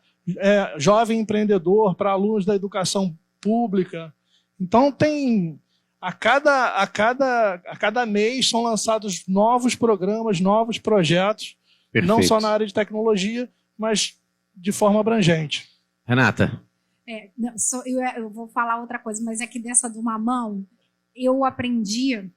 jovem empreendedor, para alunos da educação pública. Então, tem. A cada mês são lançados novos programas, novos projetos, Perfeito. não só na área de tecnologia, mas de forma abrangente. Renata. Eu vou falar outra coisa, mas é que dessa do mamão, eu aprendi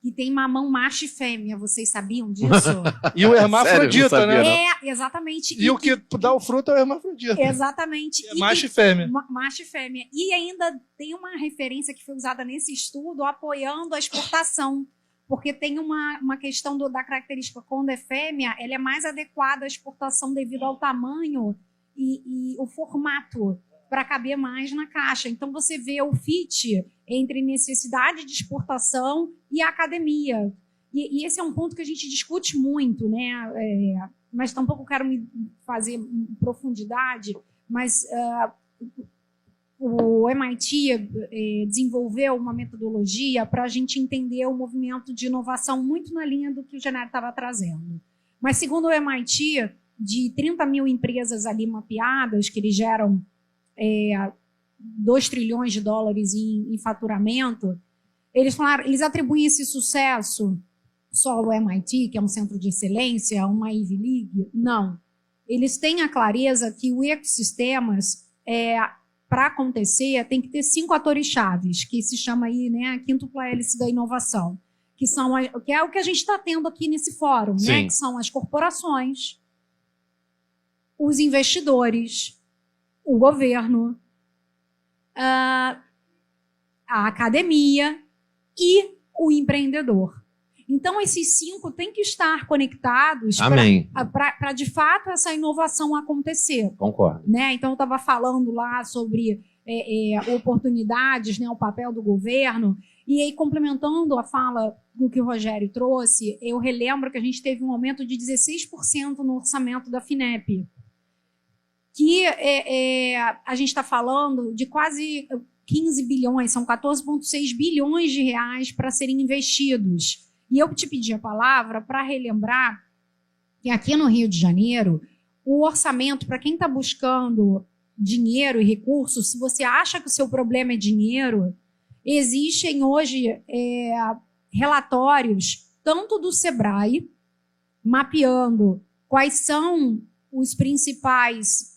que tem mamão macho e fêmea. Vocês sabiam disso? E o hermafrodita, Sério? Não sabia, né? não. Exatamente. E o que dá o fruto é o hermafrodita. Exatamente. É macho e fêmea. Macho e fêmea. E ainda tem uma referência que foi usada nesse estudo apoiando a exportação. Porque tem uma questão da característica, quando é fêmea, ela é mais adequada à exportação devido ao tamanho e o formato para caber mais na caixa. Então, você vê o fit entre necessidade de exportação e a academia. E esse é um ponto que a gente discute muito, né? Mas tampouco quero me fazer em profundidade, mas o MIT desenvolveu uma metodologia para a gente entender o movimento de inovação muito na linha do que o Genaro estava trazendo. Mas, segundo o MIT, de 30 mil empresas ali mapeadas, que eles geram 2 trilhões de dólares em faturamento, eles atribuem esse sucesso só ao MIT, que é um centro de excelência, uma Ivy League? Não. Eles têm a clareza que o ecossistemas, para acontecer, tem que ter 5 atores chaves, que se chama aí, né, a quíntupla hélice da inovação, que é o que a gente está tendo aqui nesse fórum, né, que são as corporações, os investidores, o governo, a academia e o empreendedor. Então, esses 5 têm que estar conectados para, de fato, essa inovação acontecer. Concordo. Né? Então, eu estava falando lá sobre oportunidades, né, o papel do governo, e aí, complementando a fala do que o Rogério trouxe, eu relembro que a gente teve um aumento de 16% no orçamento da FINEP, que a gente está falando de quase 15 bilhões, são 14,6 bilhões de reais para serem investidos. E eu te pedi a palavra para relembrar que aqui no Rio de Janeiro, o orçamento, para quem está buscando dinheiro e recursos, se você acha que o seu problema é dinheiro, existem hoje relatórios, tanto do SEBRAE, mapeando quais são os principais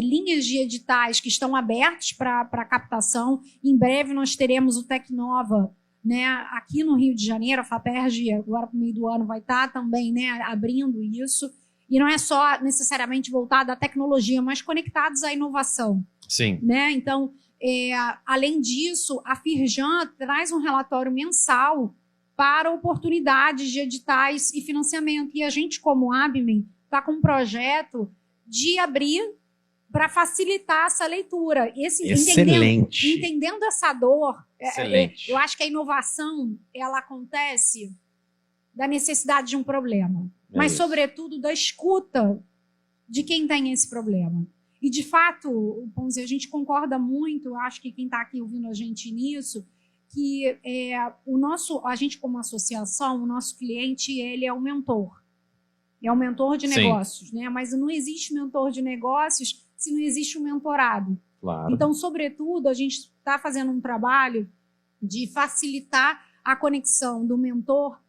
linhas de editais que estão abertos para captação. Em breve nós teremos o Tecnova, né, aqui no Rio de Janeiro, a FAPERJ, agora para o meio do ano, vai estar também, né, abrindo isso. E não é só necessariamente voltado à tecnologia, mas conectados à inovação. Sim. Né? Então, além disso, a Firjan traz um relatório mensal para oportunidades de editais e financiamento. E a gente, como ABMEN, está com um projeto de abrir para facilitar essa leitura. Excelente. Entendendo essa dor, Excelente. eu acho que a inovação ela acontece da necessidade de um problema, mas, sobretudo, da escuta de quem tem esse problema. E, de fato, vamos dizer, a gente concorda muito, acho que quem está aqui ouvindo a gente nisso, que a gente, como associação, o nosso cliente, ele é o mentor. É o mentor de negócios, né? Mas não existe mentor de negócios se não existe um mentorado. Claro. Então, sobretudo, a gente está fazendo um trabalho de facilitar a conexão do mentor,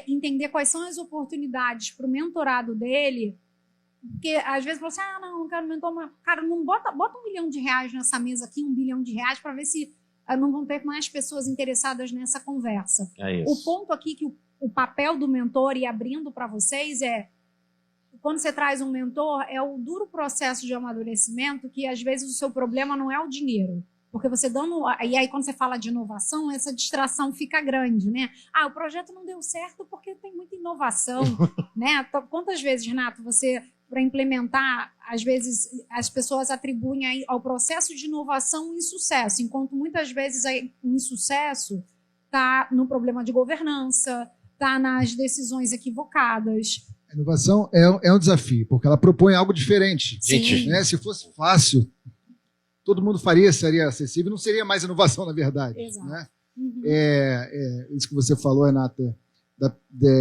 entender quais são as oportunidades para o mentorado dele, porque às vezes você fala assim, não quero mentor, mas, cara, não bota R$1 milhão nessa mesa aqui, R$1 bilhão, para ver se não vão ter mais pessoas interessadas nessa conversa. O ponto aqui que o papel do mentor, e abrindo para vocês, quando você traz um mentor, é o duro processo de amadurecimento que, às vezes, o seu problema não é o dinheiro. Porque você dando... E aí, quando você fala de inovação, essa distração fica grande, né? O projeto não deu certo porque tem muita inovação, né? Quantas vezes, Renato, você, para implementar, às vezes, as pessoas atribuem ao processo de inovação um insucesso, enquanto muitas vezes o insucesso está no problema de governança, está nas decisões equivocadas. A inovação é um desafio, porque ela propõe algo diferente. Gente, Né? Se fosse fácil, todo mundo faria, seria acessível, não seria mais inovação, na verdade. Exato. Né? Uhum. Isso que você falou, Renata,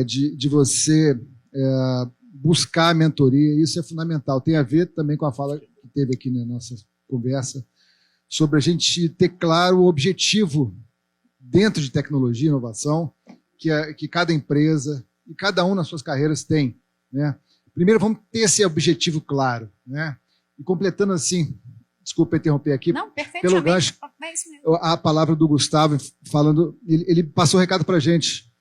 de você buscar a mentoria, isso é fundamental. Tem a ver também com a fala que teve aqui na nossa conversa, sobre a gente ter claro o objetivo dentro de tecnologia e inovação que cada empresa e cada um nas suas carreiras tem. Né? Primeiro, vamos ter esse objetivo claro. Né? E completando assim, desculpa interromper aqui, Não, perfeito. pelo gancho, É isso mesmo. a palavra do Gustavo falando, ele passou o recado para a gente.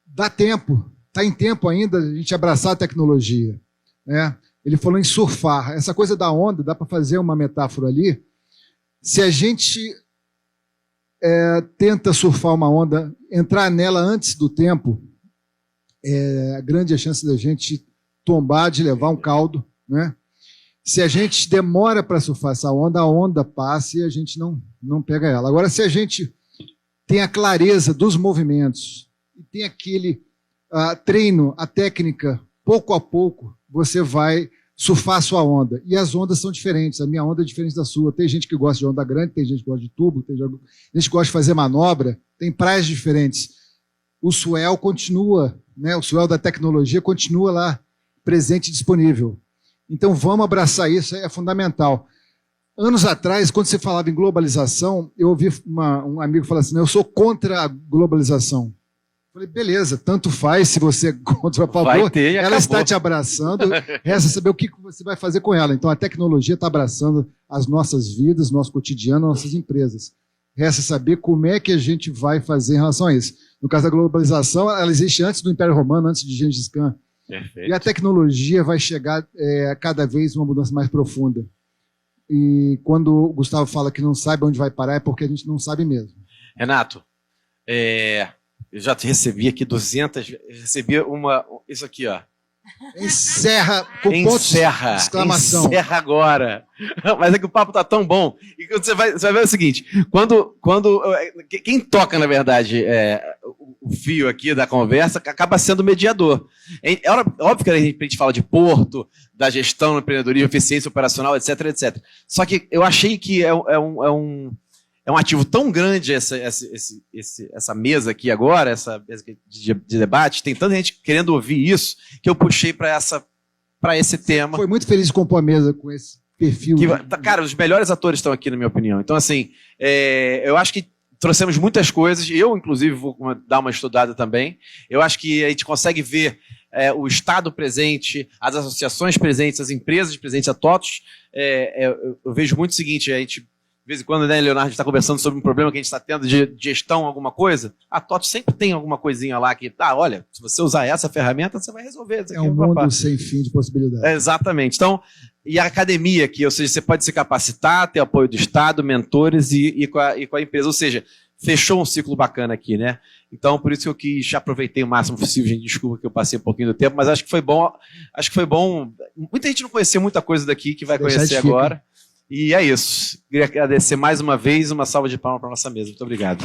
Dá tempo, está em tempo ainda a gente abraçar a tecnologia. Né? Ele falou em surfar. Essa coisa da onda, dá para fazer uma metáfora ali. Se a gente tenta surfar uma onda, entrar nela antes do tempo, grande a chance da gente tombar, de levar um caldo. Né? Se a gente demora para surfar essa onda, a onda passa e a gente não pega ela. Agora, se a gente tem a clareza dos movimentos e tem aquele treino, a técnica, pouco a pouco, você vai surfar a sua onda. E as ondas são diferentes. A minha onda é diferente da sua. Tem gente que gosta de onda grande, tem gente que gosta de tubo, tem gente que gosta de fazer manobra, tem praias diferentes. O swell continua, né? O swell da tecnologia continua lá, presente e disponível. Então vamos abraçar isso, é fundamental. Anos atrás, quando você falava em globalização, eu ouvi um amigo falar assim, eu sou contra a globalização. Eu falei, beleza, tanto faz se você é contra a favor, ela está te abraçando, resta saber o que você vai fazer com ela. Então a tecnologia está abraçando as nossas vidas, nosso cotidiano, nossas empresas. Resta saber como é que a gente vai fazer em relação a isso. No caso da globalização, ela existe antes do Império Romano, antes de Gengis Khan. perfeito. E a tecnologia vai chegar cada vez uma mudança mais profunda. E quando o Gustavo fala que não sabe onde vai parar, é porque a gente não sabe mesmo. Renato, eu já te recebi aqui 200, recebi isso aqui, ó. Encerra com pontos de exclamação. Encerra agora. Mas é que o papo tá tão bom. E você vai ver o seguinte, quem toca, na verdade, o fio aqui da conversa, acaba sendo mediador. É óbvio que a gente fala de porto, da gestão no empreendedorismo, eficiência operacional, etc, etc. Só que eu achei que é um ativo tão grande essa mesa aqui agora, essa mesa de debate, tem tanta gente querendo ouvir isso, que eu puxei para esse tema. Foi muito feliz de compor a mesa com esse perfil. Cara, os melhores atores estão aqui, na minha opinião. Então, assim, eu acho que trouxemos muitas coisas, eu, inclusive, vou dar uma estudada também. Eu acho que a gente consegue ver o Estado presente, as associações presentes, as empresas presentes, a TOTOS. Eu vejo muito o seguinte, a gente... De vez em quando, né, Leonardo, está conversando sobre um problema que a gente está tendo de gestão, alguma coisa. A TOTOS sempre tem alguma coisinha lá que, olha, se você usar essa ferramenta, você vai resolver. É um mundo sem fim de possibilidades. Exatamente. Então, e a academia aqui, ou seja, você pode se capacitar, ter apoio do Estado, mentores e com a empresa. Ou seja, fechou um ciclo bacana aqui, né? Então, por isso que eu aproveitei o máximo possível, gente. Desculpa que eu passei um pouquinho do tempo, mas acho que foi bom. Muita gente não conhecia muita coisa daqui que vai conhecer agora. E é isso. Queria agradecer mais uma vez, uma salva de palmas para a nossa mesa. Muito obrigado.